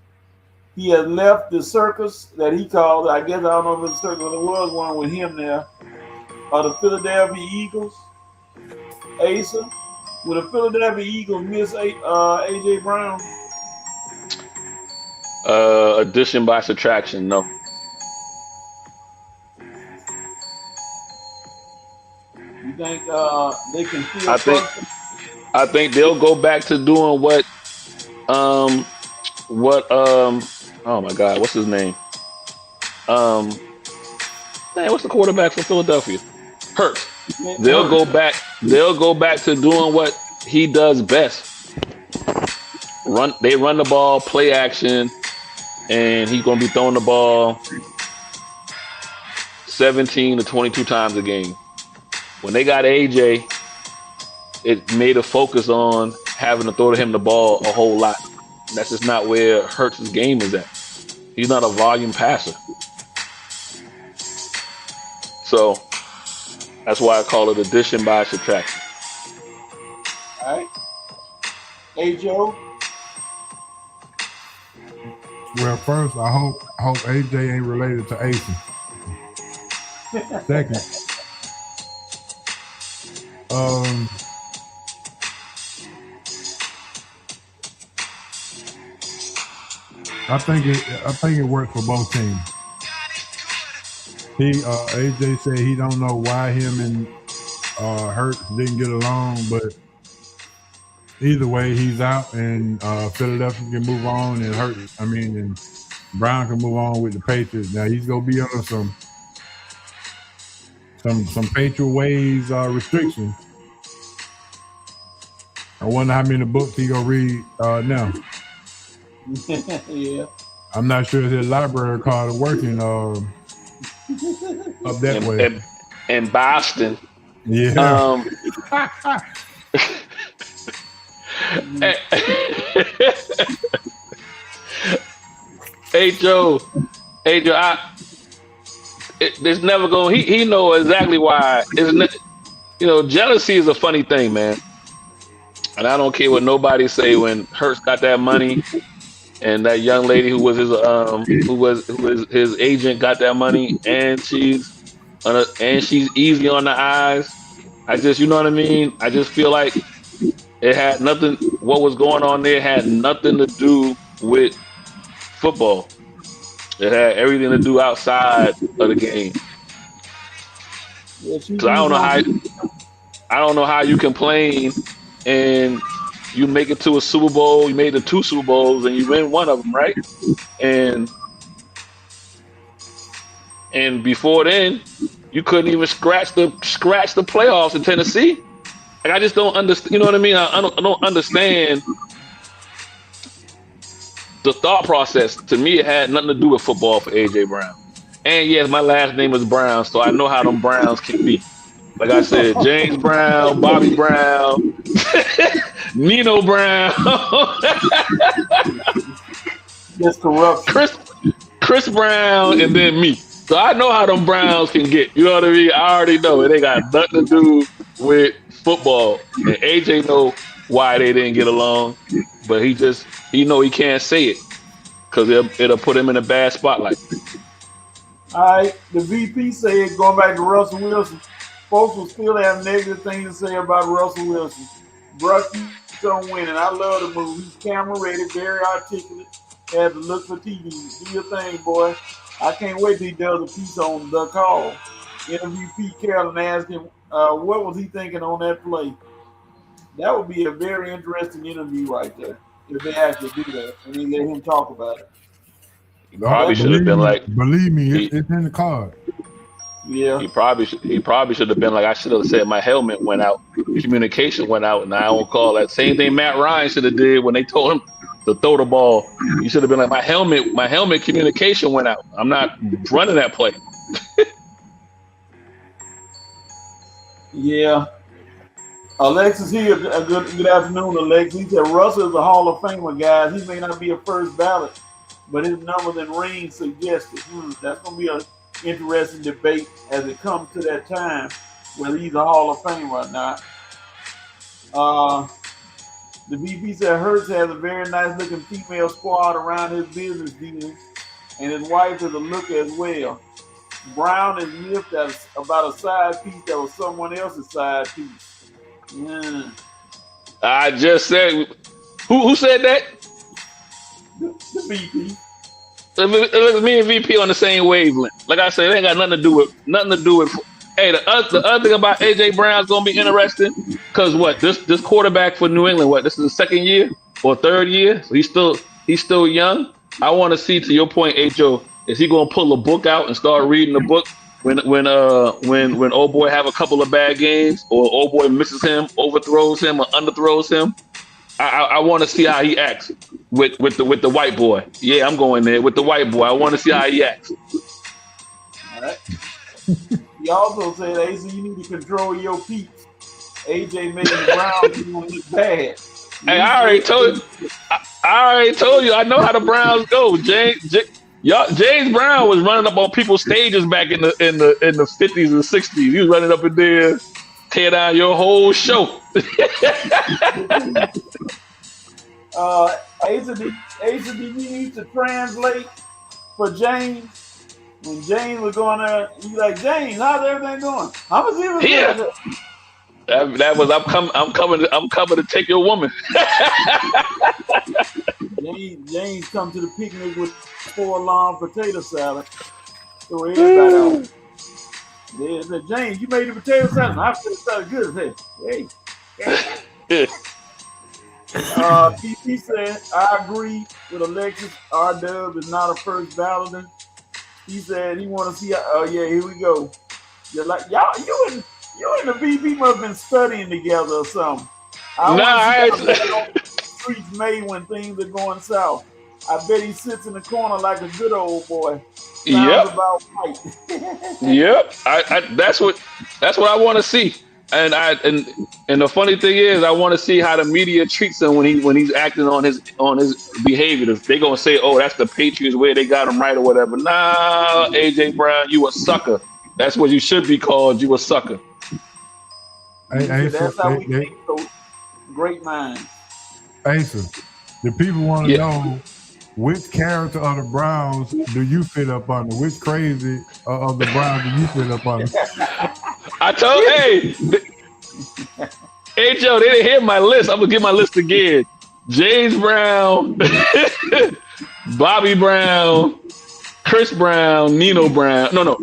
He has left the circus that he called, I guess I don't know if it's a circus, there was one with him there, the Philadelphia Eagles. Asa, will the Philadelphia Eagles miss A.J. Brown? Addition by subtraction, no. You think they can feel I think they'll go back to doing what oh my God, what's his name? What's the quarterback for Philadelphia? Hurts. They'll go back to doing what he does best. They run the ball, play action, and he's gonna be throwing the ball 17 to 22 times a game. When they got AJ, it made a focus on having to throw to him the ball a whole lot. That's just not where Hurts' game is at. He's not a volume passer. So that's why I call it addition by subtraction. All right. Hey, Joe. Well, first, I hope AJ ain't related to Asa. Second, I think it worked for both teams. AJ said he don't know why him and Hurts didn't get along, but either way, he's out, and Philadelphia can move on, and and Brown can move on with the Patriots. Now he's gonna be under some Patriot ways restrictions. I wonder how many books he gonna read now. Yeah. I'm not sure if his library card is working up that way. In Boston. Yeah. Hey Joe, there's never going. He know exactly why. Jealousy is a funny thing, man. And I don't care what nobody say when Hurts got that money, and that young lady who was his agent got that money, and she's easy on the eyes. I just, you know what I mean? I just feel like it had nothing. What was going on there had nothing to do with football. It had everything to do outside of the game. Yeah, So I don't know how you complain and you make it to a Super Bowl. You made it to 2 Super Bowls and you win one of them, right? And before then, you couldn't even scratch the playoffs in Tennessee. Like, I just don't understand. You know what I mean? I don't understand the thought process. To me, it had nothing to do with football for AJ Brown. And yes, my last name is Brown, so I know how them Browns can be. Like I said, James Brown, Bobby Brown, Nino Brown, Just corruption. Chris Brown, and then me. So I know how them Browns can get. You know what I mean? I already know it. They got nothing to do with football. And AJ know why they didn't get along, but he know he can't say it because it'll put him in a bad spotlight. All right, the VP said, going back to Russell Wilson, folks will still have negative things to say about Russell Wilson. Bruh keeps on winning. I love the move. He's camera ready, very articulate, has to look for TV. Do your thing, boy. I can't wait till he does a piece on The Call. Interview Pete Carroll and ask him what was he thinking on that play. That would be a very interesting interview right there if they actually do that and then let him talk about it. Probably should have been like, believe me, it's in the card. Yeah. He probably should have been like, I should have said my helmet went out, communication went out, and I won't call that. Same thing Matt Ryan should have did when they told him to throw the ball. He should have been like, my helmet communication went out. I'm not running that play. Yeah. Alexis here, good afternoon, Alexis. He said Russell is a Hall of Famer, guys. He may not be a first ballot, but his numbers and rings suggested. That's going to be an interesting debate as it comes to that time, whether he's a Hall of Famer or not. The VP said Hurts has a very nice-looking female squad around his business dealings, and his wife is a looker as well. Brown is miffed about a side piece that was someone else's side piece. Yeah. I just said, who said that? The VP. Me and VP on the same wavelength. Like I said, it ain't got nothing to do with. Hey, the other thing about AJ Brown's gonna be interesting because this quarterback for New England, this is the second year or third year, so he's still young. I want to see, to your point, H.O., is he gonna pull a book out and start reading the book when old boy have a couple of bad games or old boy misses him, overthrows him, or underthrows him? I want to see how he acts with the white boy. Yeah, I'm going there with the white boy. I want to see how he acts. All right. He also said, AC, you need to control your peeps. AJ made the Browns look bad. Hey, I already told you. I know how the Browns go. James Brown was running up on people's stages back in the 50s and 60s. He was running up in there, tear down your whole show. Asa, did you need to translate for James? When James was going there, you like, James, how's everything going? How was he? Yeah. That was I'm coming to take your woman. James come to the picnic with 4 long potato salad. So everybody out. They said, James, you made the potato salad. I feel salad good as hell. Hey. PP said, I agree with Alexis. R-Dub is not a first balloter. He said he want to see. Oh yeah, here we go. You're like y'all. You and the BP must have been studying together or something. I streets made when things are going south. I bet he sits in the corner like a good old boy. Sounds about right. Yep. That's what I want to see. And the funny thing is, I want to see how the media treats him when he's acting on his behavior. If they gonna say, "Oh, that's the Patriots way, they got him right" or whatever. Nah, AJ Brown, you a sucker. That's what you should be called. You a sucker. That's how we think those great minds. Asa, the people want to know which character of the Browns do you fit up under? Which crazy of the Browns do you fit up under? I told hey Joe, they didn't hear my list. I'm gonna get my list again. James Brown, Bobby Brown, Chris Brown, Nino Brown. No.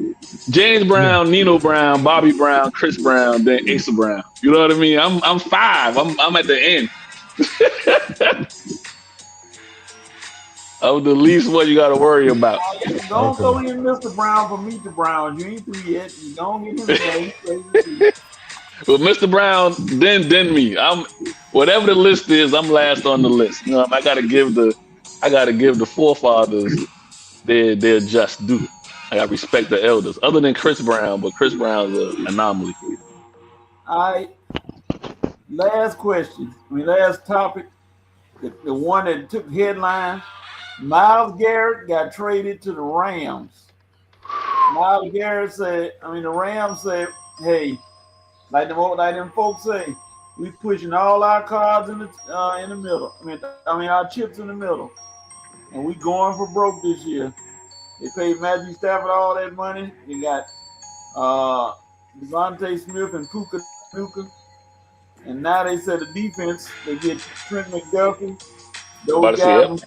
James Brown, Nino Brown, Bobby Brown, Chris Brown, then Asa Brown. You know what I mean? I'm five. I'm at the end. I'm the least one you got to worry about. Don't go in Mr. Brown for Meet the Browns. You ain't through yet. You don't get him today. Well, Mr. Brown, then me. I'm whatever the list is. I'm last on the list. You know, I gotta give the forefathers their just due. I gotta respect the elders. Other than Chris Brown, but Chris Brown's an anomaly. All right. Last question. Last topic. The one that took headlines. Myles Garrett got traded to the Rams. Myles Garrett said, the Rams said, hey, like them folks say, we pushing all our cards in the middle. Our chips in the middle. And we going for broke this year. They paid Matthew Stafford all that money. They got Devontae Smith and Puka Nuka. And now they said the defense, they get Trent McDuffie. Those guys.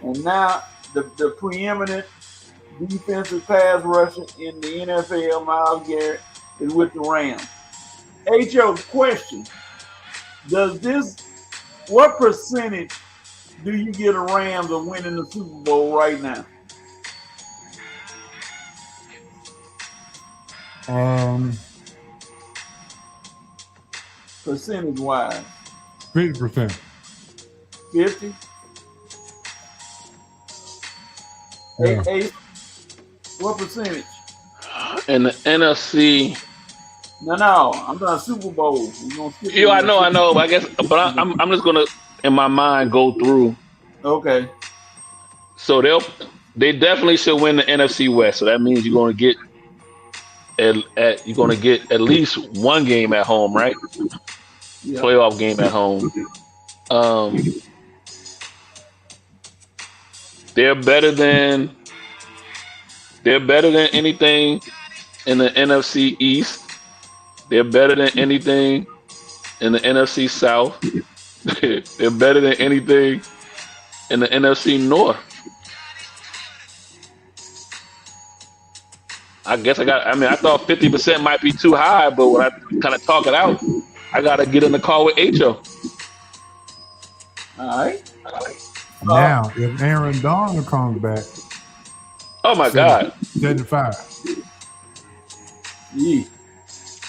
And now the preeminent defensive pass rusher in the NFL, Myles Garrett, is with the Rams. H.O., question: what percentage do you get a Rams of winning the Super Bowl right now? Percentage wise, 50%. 50. Yeah. Hey, what percentage? In the NFC. No, I'm talking Super Bowl. I know. I guess, but I'm just gonna, in my mind, go through. Okay. So they definitely should win the NFC West. So that means you're gonna get at least one game at home, right? Yeah. Playoff game at home. They're better than anything in the NFC East. They're better than anything in the NFC South. They're better than anything in the NFC North. I guess I thought 50% might be too high, but when I kind of talk it out, I got to get in the car with H.O. All right. Now, if Aaron Donald comes back, oh my God, 75. Yeah.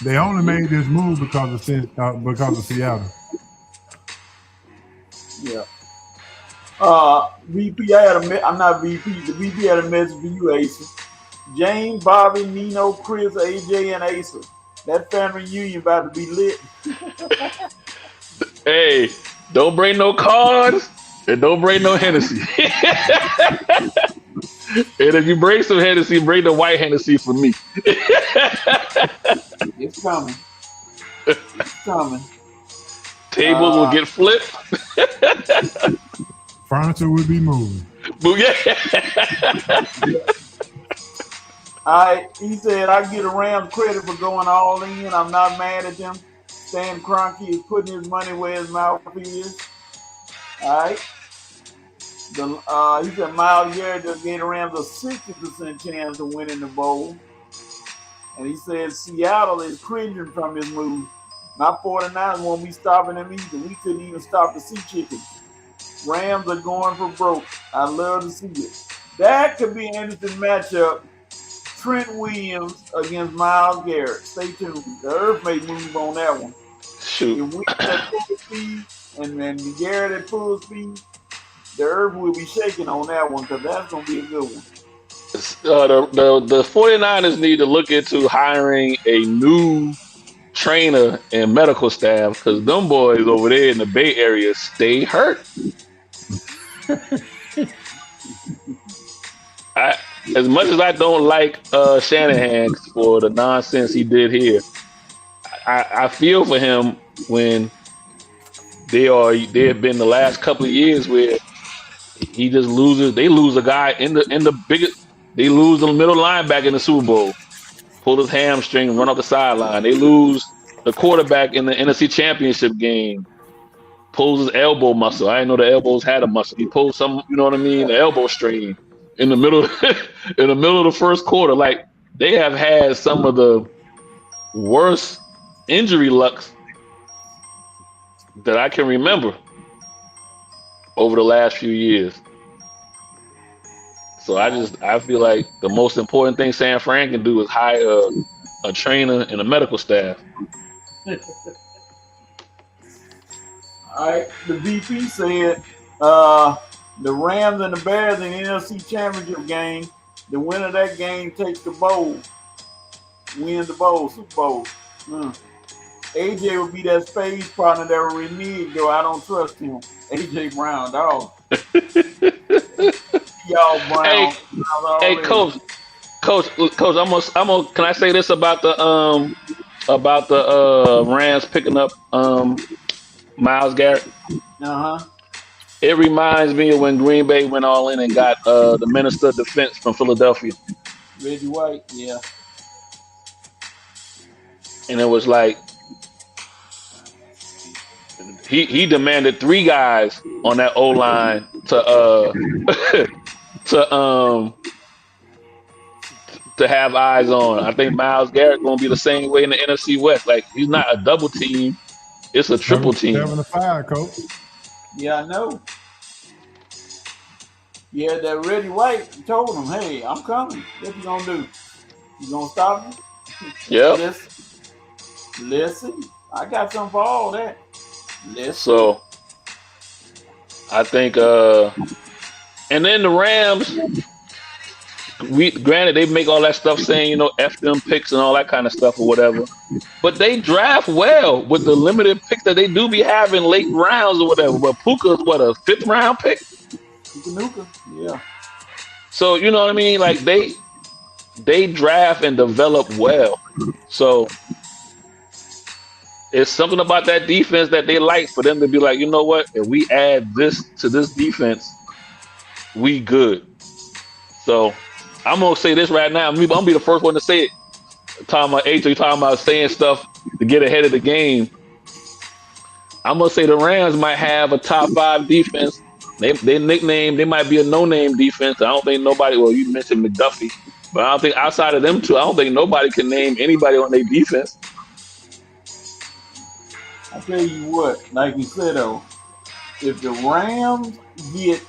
They only made this move because of Seattle. Yeah. VP, I'm not VP. The VP had a message for you, Asa. James, Bobby, Nino, Chris, AJ, and Asa. That family reunion about to be lit. Hey, don't bring no cards and don't bring no Hennessy. And if you bring some Hennessy, bring the white Hennessy for me. It's coming. It's coming. Tables will get flipped. Furniture will be moving. Yeah. He said, I give the Rams credit for going all in. I'm not mad at them. Stan Kroenke is putting his money where his mouth is. All right. He said Myles Garrett just gave the Rams a 60% chance of winning the bowl. And he said Seattle is cringing from this move. My 49ers won't be stopping them either. We couldn't even stop the sea chickens. Rams are going for broke. I love to see it. That could be an interesting matchup. Trent Williams against Myles Garrett. Stay tuned. The Earth may move on that one. Shoot. If we at full speed and Garrett at full speed, the Earth will be shaking on that one because that's going to be a good one. The 49ers need to look into hiring a new trainer and medical staff because them boys over there in the Bay Area stay hurt. As much as I don't like Shanahan for the nonsense he did here, I feel for him when they have been the last couple of years where he just loses. They lose a guy in the biggest. They lose the middle linebacker in the Super Bowl, pull his hamstring, run off the sideline. They lose the quarterback in the NFC Championship game, pulls his elbow muscle. I didn't know the elbows had a muscle. He pulled some, you know what I mean, the elbow strain in the middle in the middle of the first quarter. Like they have had some of the worst injury lucks that I can remember over the last few years. So I feel like the most important thing San Fran can do is hire a trainer and a medical staff. All right, the VP said the Rams and the Bears in the NFC Championship game. The winner of that game takes the bowl, wins the bowl, Super Bowl. AJ will be that space partner that will renege, though I don't trust him. AJ Brown, dog. Y'all Brown. Hey, coach. I'm gonna. Can I say this about the Rams picking up Myles Garrett? It reminds me of when Green Bay went all in and got the Minister of Defense from Philadelphia. Reggie White, yeah. And it was like he demanded 3 guys on that O line to have eyes on. I think Myles Garrett gonna be the same way in the NFC West. Like he's not a double team, it's a triple team. 7-5, coach. Yeah, I know. Yeah, that Reggie White told him, "Hey, I'm coming. What you gonna do? You gonna stop me?" Yeah. Listen, I got something for all that. Listen. So I think and then the Rams, granted they make all that stuff saying, you know, F them picks and all that kind of stuff or whatever. But they draft well with the limited picks that they do be having late rounds or whatever. But Puka's what, a 5th round pick? Puka, yeah. So you know what I mean? Like they draft and develop well. So it's something about that defense that they like for them to be like, you know what? If we add this to this defense, we good. So I'm gonna say this right now. I'm gonna be the first one to say it. Talking about H, talking about saying stuff to get ahead of the game. I'm gonna say the Rams might have a top 5 defense. They nickname, they might be a no-name defense. I don't think nobody. Well, you mentioned McDuffie, but I don't think outside of them two, I don't think nobody can name anybody on their defense. I tell you what, like you said though, if the Rams get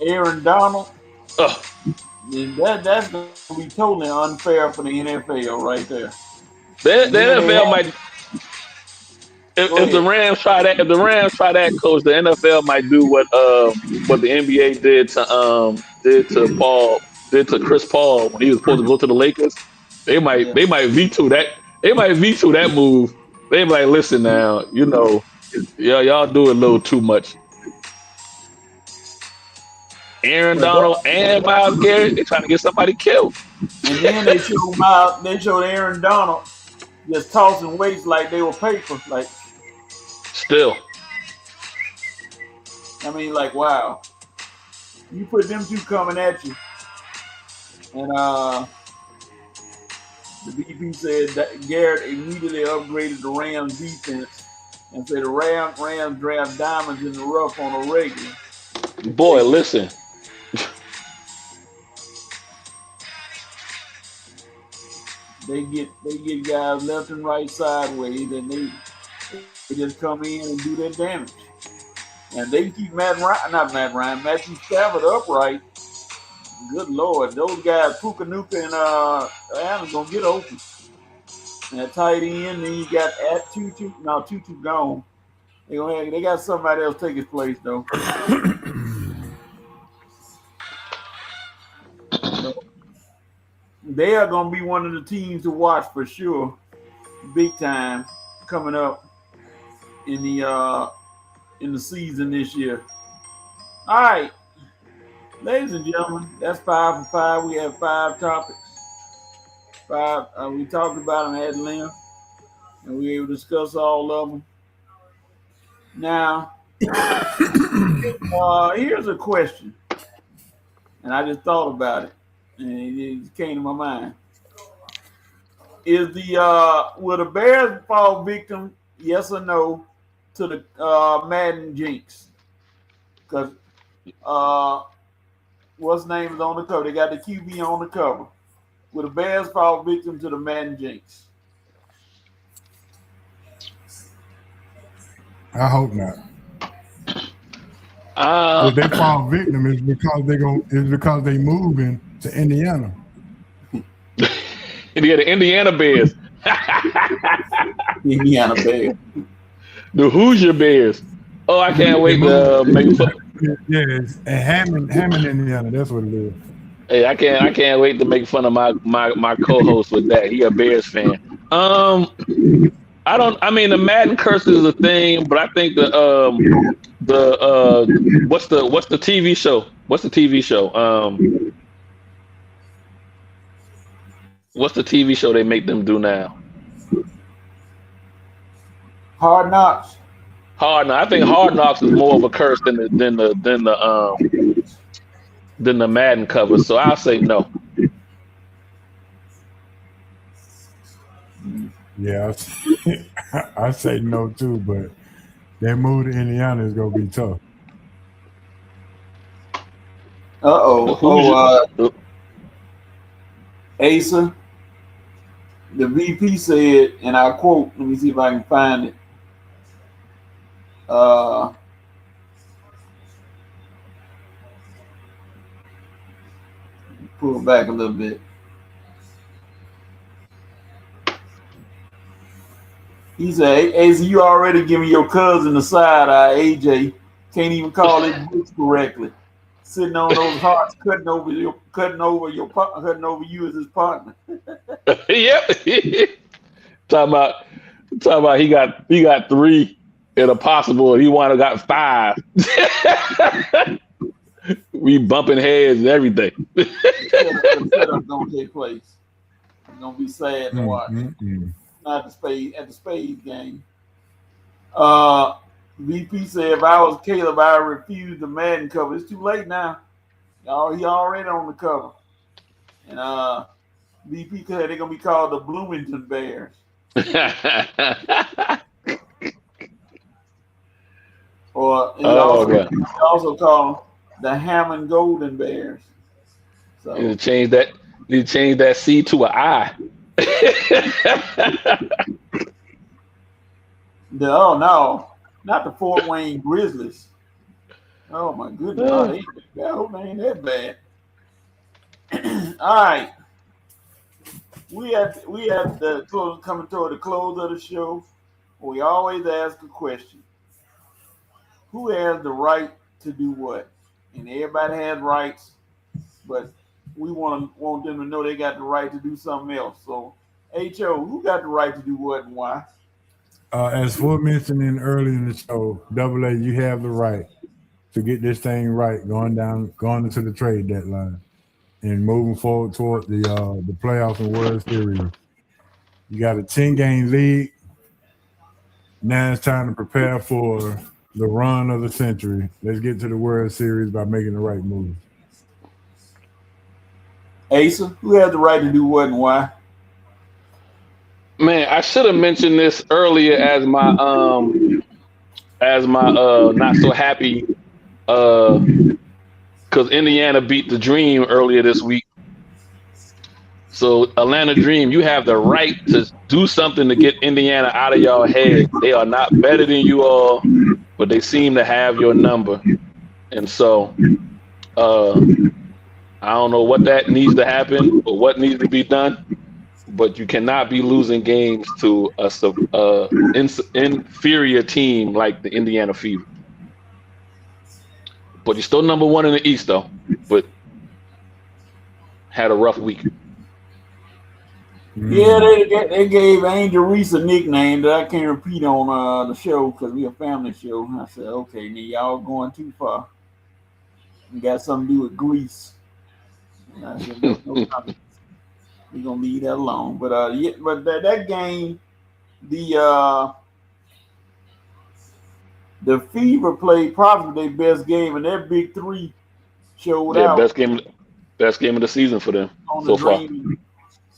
Aaron Donald, then that's going to be totally unfair for the NFL right there. The NFL might. If the Rams try that, coach, the NFL might do what the NBA did to Chris Paul when he was supposed to go to the Lakers. They might veto that. They might veto that move. They be like, listen now, you know, y'all do a little too much. Aaron Donald and Myles Garrett, they trying to get somebody killed. And then they showed Aaron Donald just tossing weights like they were paper. Like, still. I mean, like, wow. You put them two coming at you. And the VP said that Garrett immediately upgraded the Rams defense and said the Rams draft diamonds in the rough on a regular. Boy, listen. They get guys left and right sideways, and they just come in and do their damage. And they keep Matthew Stafford upright. Good Lord, those guys, Puka-Nuka and Allen gonna get open. And at tight end, then you got at Tutu. No, Tutu gone. They got somebody else take his place though. They are gonna be one of the teams to watch for sure, big time, coming up in the season this year. All right, ladies and gentlemen, that's 5 for 5. We have 5 topics. 5 we talked about them at length, and we were able to discuss all of them. Now, here's a question, and I just thought about it, and it just came to my mind. Will the Bears fall victim, yes or no, to the Madden jinx? Because what's name is on the cover? They got the QB on the cover. Will the Bears fall victim to the Madden jinx? I hope not. If they fall victim, it's because they moving to Indiana. Yeah, the Indiana Bears. Indiana Bears. The Hoosier Bears. Oh, I can't wait to make fun. Yeah, it's Hammond, Indiana. That's what it is. Hey, I can't wait to make fun of my co-host with that. He a Bears fan. The Madden curse is a thing, but I think what's the TV show? What's the TV show? What's the TV show they make them do now? Hard Knocks. I think Hard Knocks is more of a curse than the Madden cover. So I'll say no. Yeah, I say no too, but that move to Indiana is gonna be tough. Asa, the VP said, and I quote, let me see if I can find it. Pull back a little bit. He said, Asa, you already giving your cousin the side eye, AJ. Can't even call it books correctly. Sitting on those hearts, cutting over you as his partner. Yep. Talking about he got 3 in a possible. He wanna got 5. We bumping heads and everything. The setup gonna take place. It's gonna be sad to watch. Not at the Spades game. VP said, if I was Caleb, I would refuse the Madden cover. It's too late now. He already on the cover. And VP said they're gonna be called the Bloomington Bears. Or he also call them the Hammond Golden Bears. So you need to change that C to an I. No, not the Fort Wayne Grizzlies. Oh my goodness, I hope they ain't that bad. All right, we have coming toward the close of the show. We always ask a question: who has the right to do what? And everybody has rights, but we want them to know they got the right to do something else. So, HO, who got the right to do what and why? As for mentioning earlier in the show, AA, you have the right to get this thing right going into the trade deadline and moving forward toward the playoffs and World Series. You got a 10-game league. Now it's time to prepare for the run of the century. Let's get to the World Series by making the right move. Asa, who has the right to do what and why? Man, I should have mentioned this earlier as my not so happy because Indiana beat the Dream earlier this week. So Atlanta Dream, you have the right to do something to get Indiana out of y'all head. They are not better than you all, but they seem to have your number. And so I don't know what that needs to happen or what needs to be done, but you cannot be losing games to a inferior team like the Indiana Fever. But you're still number one in the East, though. But had a rough week. Yeah, they gave Angel Reese a nickname that I can't repeat on the show because we a family show. I said, okay, now y'all going too far. You got something to do with Grease. And I said, no, we're gonna leave that alone. But yeah, but that game, the Fever played probably their best game, and their big three showed out. Best game of the season for them so far.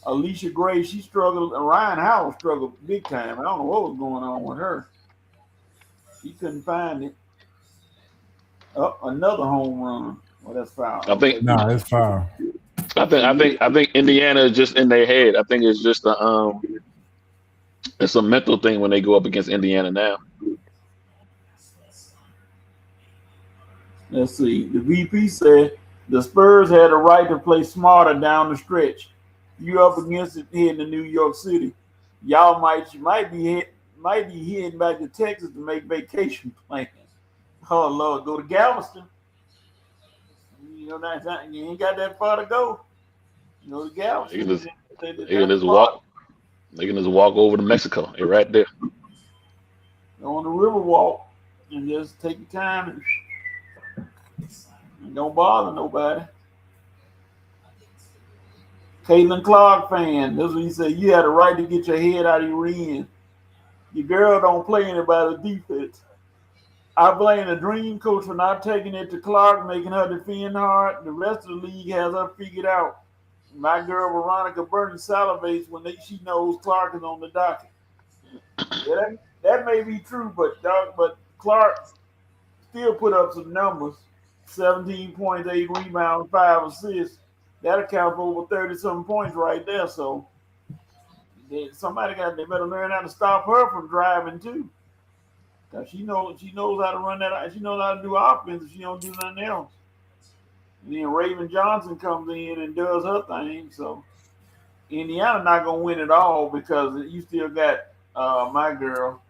Alicia Gray, she struggled. Ryan Howell struggled big time. I don't know what was going on with her. She couldn't find it. Oh, another home run. Well, that's foul. It's foul. I think Indiana is just in their head. I think it's just it's a mental thing when they go up against Indiana now. Let's see. The VP said the Spurs had a right to play smarter down the stretch. You up against it here in the New York City. Y'all might be heading back to Texas to make vacation plans. Oh Lord, go to Galveston. You know you ain't got that far to go. You know the Galveston. They can just walk over to Mexico. They're right there. Go on the river walk and just take your time and don't bother nobody. Caitlin Clark fan. That's what he said. You had a right to get your head out of your end. Your girl don't play anybody's defense. I blame the Dream coach for not taking it to Clark, making her defend hard. The rest of the league has her figured out. My girl Veronica Burton salivates when she knows Clark is on the docket. Yeah, that may be true, but Clark still put up some numbers. 17 points, 8 rebounds, 5 assists. That accounts for over 30-something points right there. So they better learn how to stop her from driving too. Cause she knows how to run that. She knows how to do offense. She don't do nothing else. And then Raven Johnson comes in and does her thing. So Indiana not gonna win it all because you still got my girl.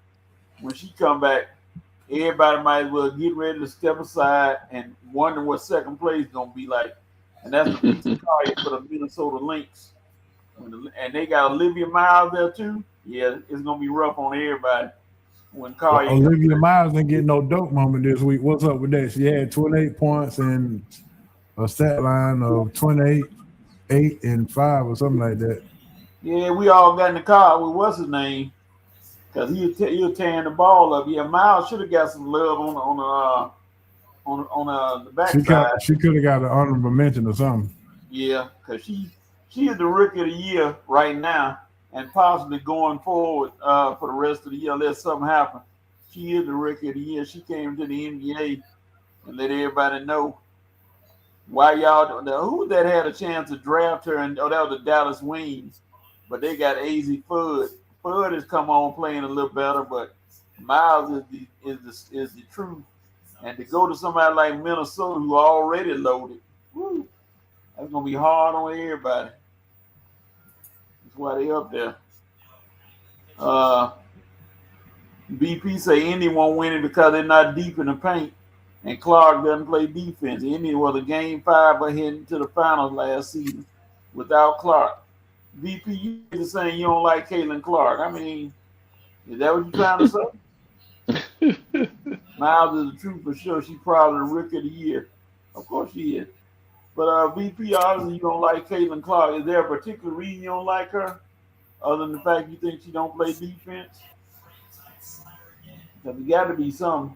When she come back, everybody might as well get ready to step aside and wonder what second place is gonna be like. And that's the piece of card for the Minnesota Lynx. And they got Olivia Miles there too. Yeah, it's gonna be rough on everybody. When Olivia Miles didn't get no dope moment this week. What's up with that? She had 28 points and a stat line of 28, 8, and 5 or something like that. Yeah, we all got in the car with what's his name, because he was tearing the ball up. Yeah, Miles should have got some love on the backside. She could have got an honorable mention or something. Yeah, because she is the rookie of the year right now. And possibly going forward for the rest of the year, unless something happen. She is the rookie of the year. She came to the NBA and let everybody know why y'all. Who that had a chance to draft her? And that was the Dallas Wings, but they got AZ Fudd. Fudd has come on playing a little better, but Miles is the truth. And to go to somebody like Minnesota who already loaded, that's gonna be hard on everybody. That's why they up there. BP say Indy won't win it because they're not deep in the paint, and Clark doesn't play defense. Indy was a game 5 heading to the finals last season without Clark. BP, you just saying you don't like Caitlin Clark. I mean, is that what you're trying to say? Miles is the truth for sure. She's probably the rookie of the year. Of course she is. But VP, obviously you don't like Caitlin Clark. Is there a particular reason you don't like her, other than the fact you think she don't play defense? Because there got to be something.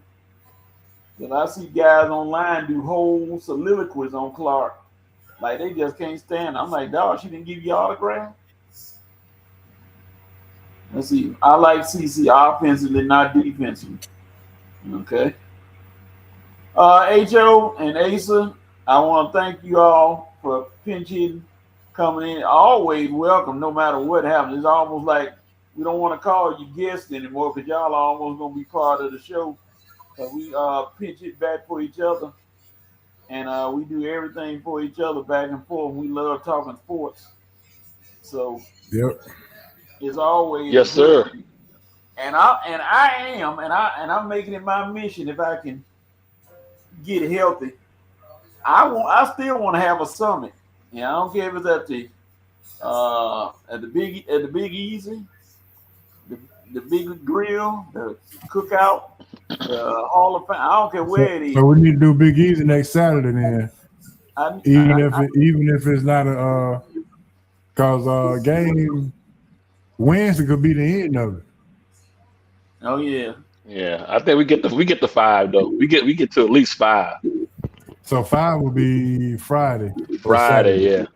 Because I see guys online do whole soliloquies on Clark. Like they just can't stand her. I'm like, dog, she didn't give you autograph? Let's see. I like CC offensively, not defensively. Okay. HO and Asa, I want to thank you all for pinch hitting, coming in, always welcome, no matter what happens. It's almost like we don't want to call you guests anymore because y'all are almost gonna be part of the show. We pinch it back for each other, and we do everything for each other back and forth. We love talking sports, so Yep. it's always Yes, sir. And I'm making it my mission if I can get healthy. I still want to have a summit. Yeah, I don't care if it's at the Big Easy, the Big Grill, the Cookout, the Hall of Fame. I don't care where it is. So we need to do Big Easy next Saturday then. Even if it's not a cause game Wednesday could be the end of it. Oh yeah. Yeah, I think we get the 5 though. We get to at least 5. So 5 will be Friday. Friday, yeah.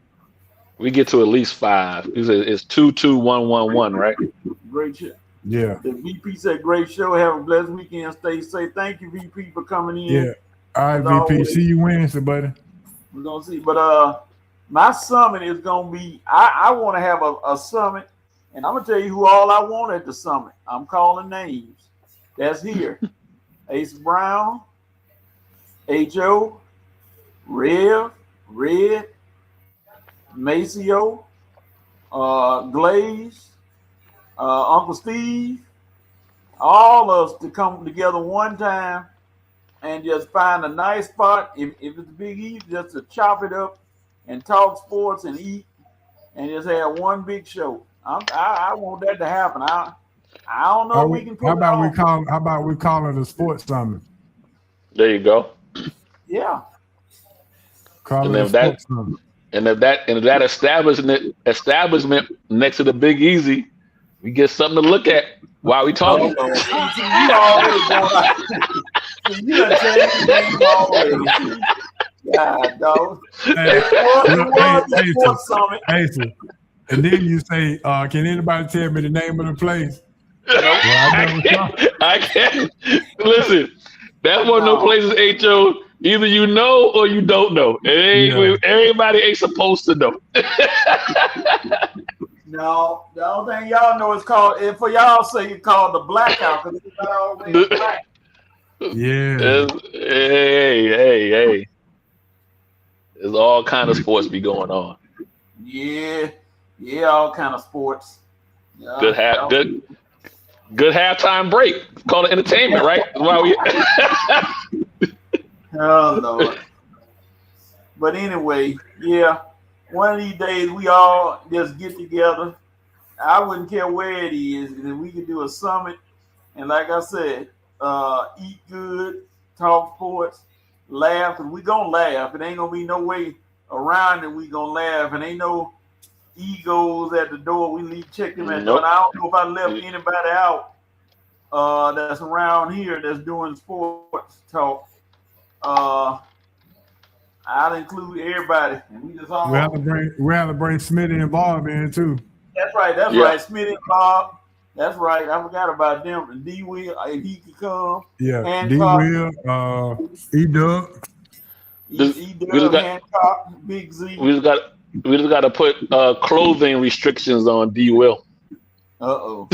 We get to at least 5. It's 2-2-1-1-1, right? Great show. Yeah. The VP said, "Great show. Have a blessed weekend. Stay safe." Thank you, VP, for coming in. Yeah. All right, VP. See you Wednesday, buddy. We're gonna see, but my summit is gonna be. I want to have a summit, and I'm gonna tell you who all I want at the summit. I'm calling names. That's here: Ace Brown, H.O., Rev, Red, Maceo, Glaze, Uncle Steve, all of us to come together one time and just find a nice spot. If it's Big East, just to chop it up and talk sports and eat and just have one big show. I want that to happen. I don't know if we can. How about we call it a sports summit? There you go. Yeah. Call it a sports summit. And if that establishment next to the Big Easy, we get something to look at while we talking. You already going you done changed the name already. God, dog. Hey, and then you say, can anybody tell me the name of the place? I can't. Listen, that's one of those places, H.O., either you know or you don't know. Everybody ain't supposed to know. No, the only thing y'all know is called, and for y'all say it's called the Blackout because it's not always black. Yeah. Hey. There's all kind of sports be going on. Yeah, all kind of sports. Yeah, good halftime break. Call it entertainment, right? Oh Lord. But anyway, yeah. One of these days we all just get together. I wouldn't care where it is, and we could do a summit. And like I said, eat good, talk sports, laugh, and we gonna laugh. It ain't gonna be no way around it. We gonna laugh, and ain't no egos at the door. We check them at the door. I don't know if I left anybody out that's around here that's doing sports talk. I'll include everybody, and we just all. We have to bring Smitty and Bob in too. That's right. Right. Smitty and Bob. That's right. I forgot about them. And D Will, if he could come. Yeah. Hancock, D Will, E-Dub. E-Dub, Hancock, Big Z. We just got to put clothing restrictions on D Will. Uh-oh.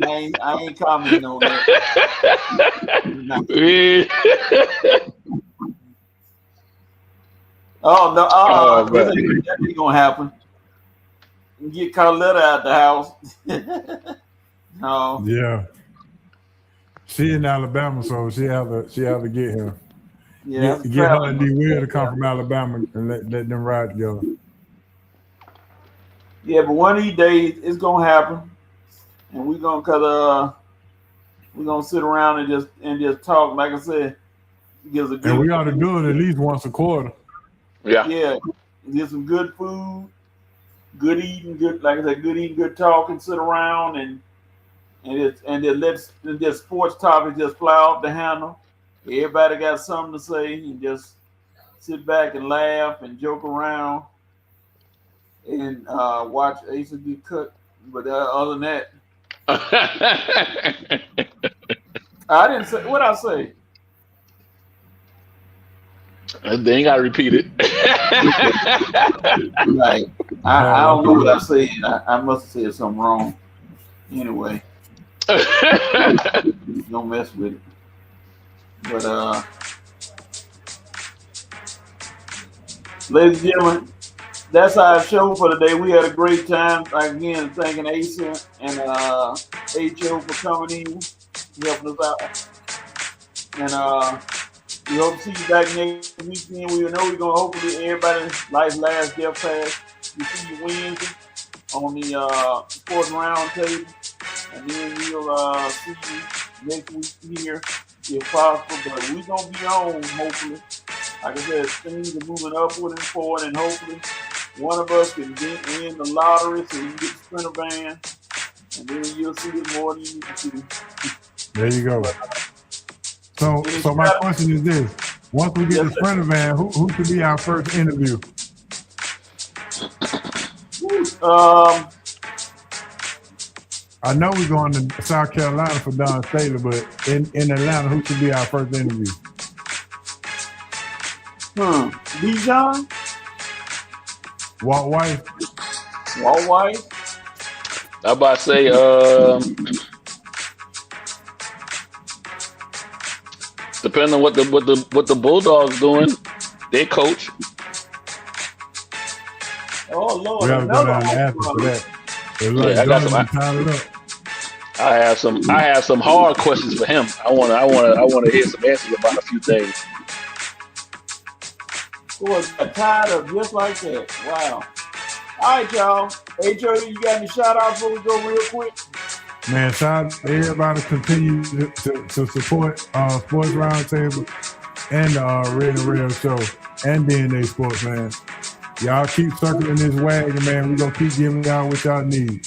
I ain't commenting on that. Oh no! That ain't gonna happen. Get Carletta out the house. No. Yeah. She in Alabama, so she have to get him. Yeah. Get her and D Will to come from Alabama and let them ride together. Yeah, but one of these days it's gonna happen, and we're gonna sit around and just talk. Like I said, gives a good. And we ought to do it at least once a quarter. Yeah. Get some good food, good eating, good talking, sit around and then let sports topics just fly off the handle. Everybody got something to say, and just sit back and laugh and joke around. And watch Asa get cut, but other than that, I didn't say what I say. They ain't gotta repeat it. Like, I don't know what I said. I must have said something wrong. Anyway, don't mess with it. But ladies and gentlemen, that's our show for today. We had a great time. Again, thanking Asa and HO for coming in, helping us out. And we hope to see you back next weekend. We know we're gonna hopefully everybody Life's Last Death Pass. We see you Wednesday on the sports round table, and then we'll see you next week here if possible. But we're gonna be on hopefully. Like I said, things are moving upward and forward, and hopefully one of us can win the lottery so you can get the Sprinter van, and then you'll see it more than you can see. There you go. So my question is this: once we get the Sprinter van, who should be our first interview? I know we're going to South Carolina for Don Staley, but in Atlanta, who should be our first interview? Bijan? Walt Weiss? Walt Weiss? I'm about to say, depending on what the Bulldogs doing, they coach. Oh Lord, we gotta go down to Athens for that. Yeah, I have some hard questions for him. I want to hear some answers about a few things. Was tired of just like that. Wow. All right, y'all. Hey, Joe, you got any shout outs before we go real quick? Man, shout out to everybody continue to support Sports Roundtable and the Red and Rail Show and DNA Sports, man. Y'all keep circling this wagon, man. We're going to keep giving y'all what y'all need.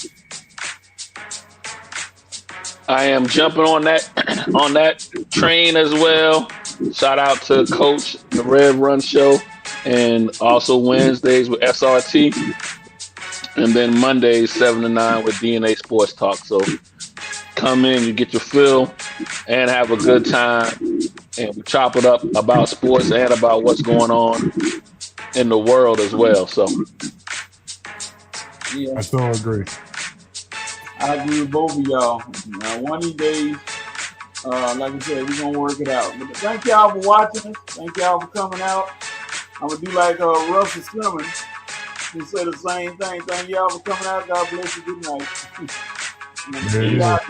I am jumping on that train as well. Shout out to Coach, the Red Run Show, and also Wednesdays with SRT, and then Mondays 7 to 9 with DNA Sports Talk. So come in, you get your fill, and have a good time, and we chop it up about sports and about what's going on in the world as well. So yeah, I so agree. I agree with both of y'all. One of these days, like I said, we're gonna work it out. But thank y'all for watching us. Thank y'all for coming out. I'm gonna do like Russell Simmons, who said the same thing. Thank y'all for coming out. God bless you. Good night.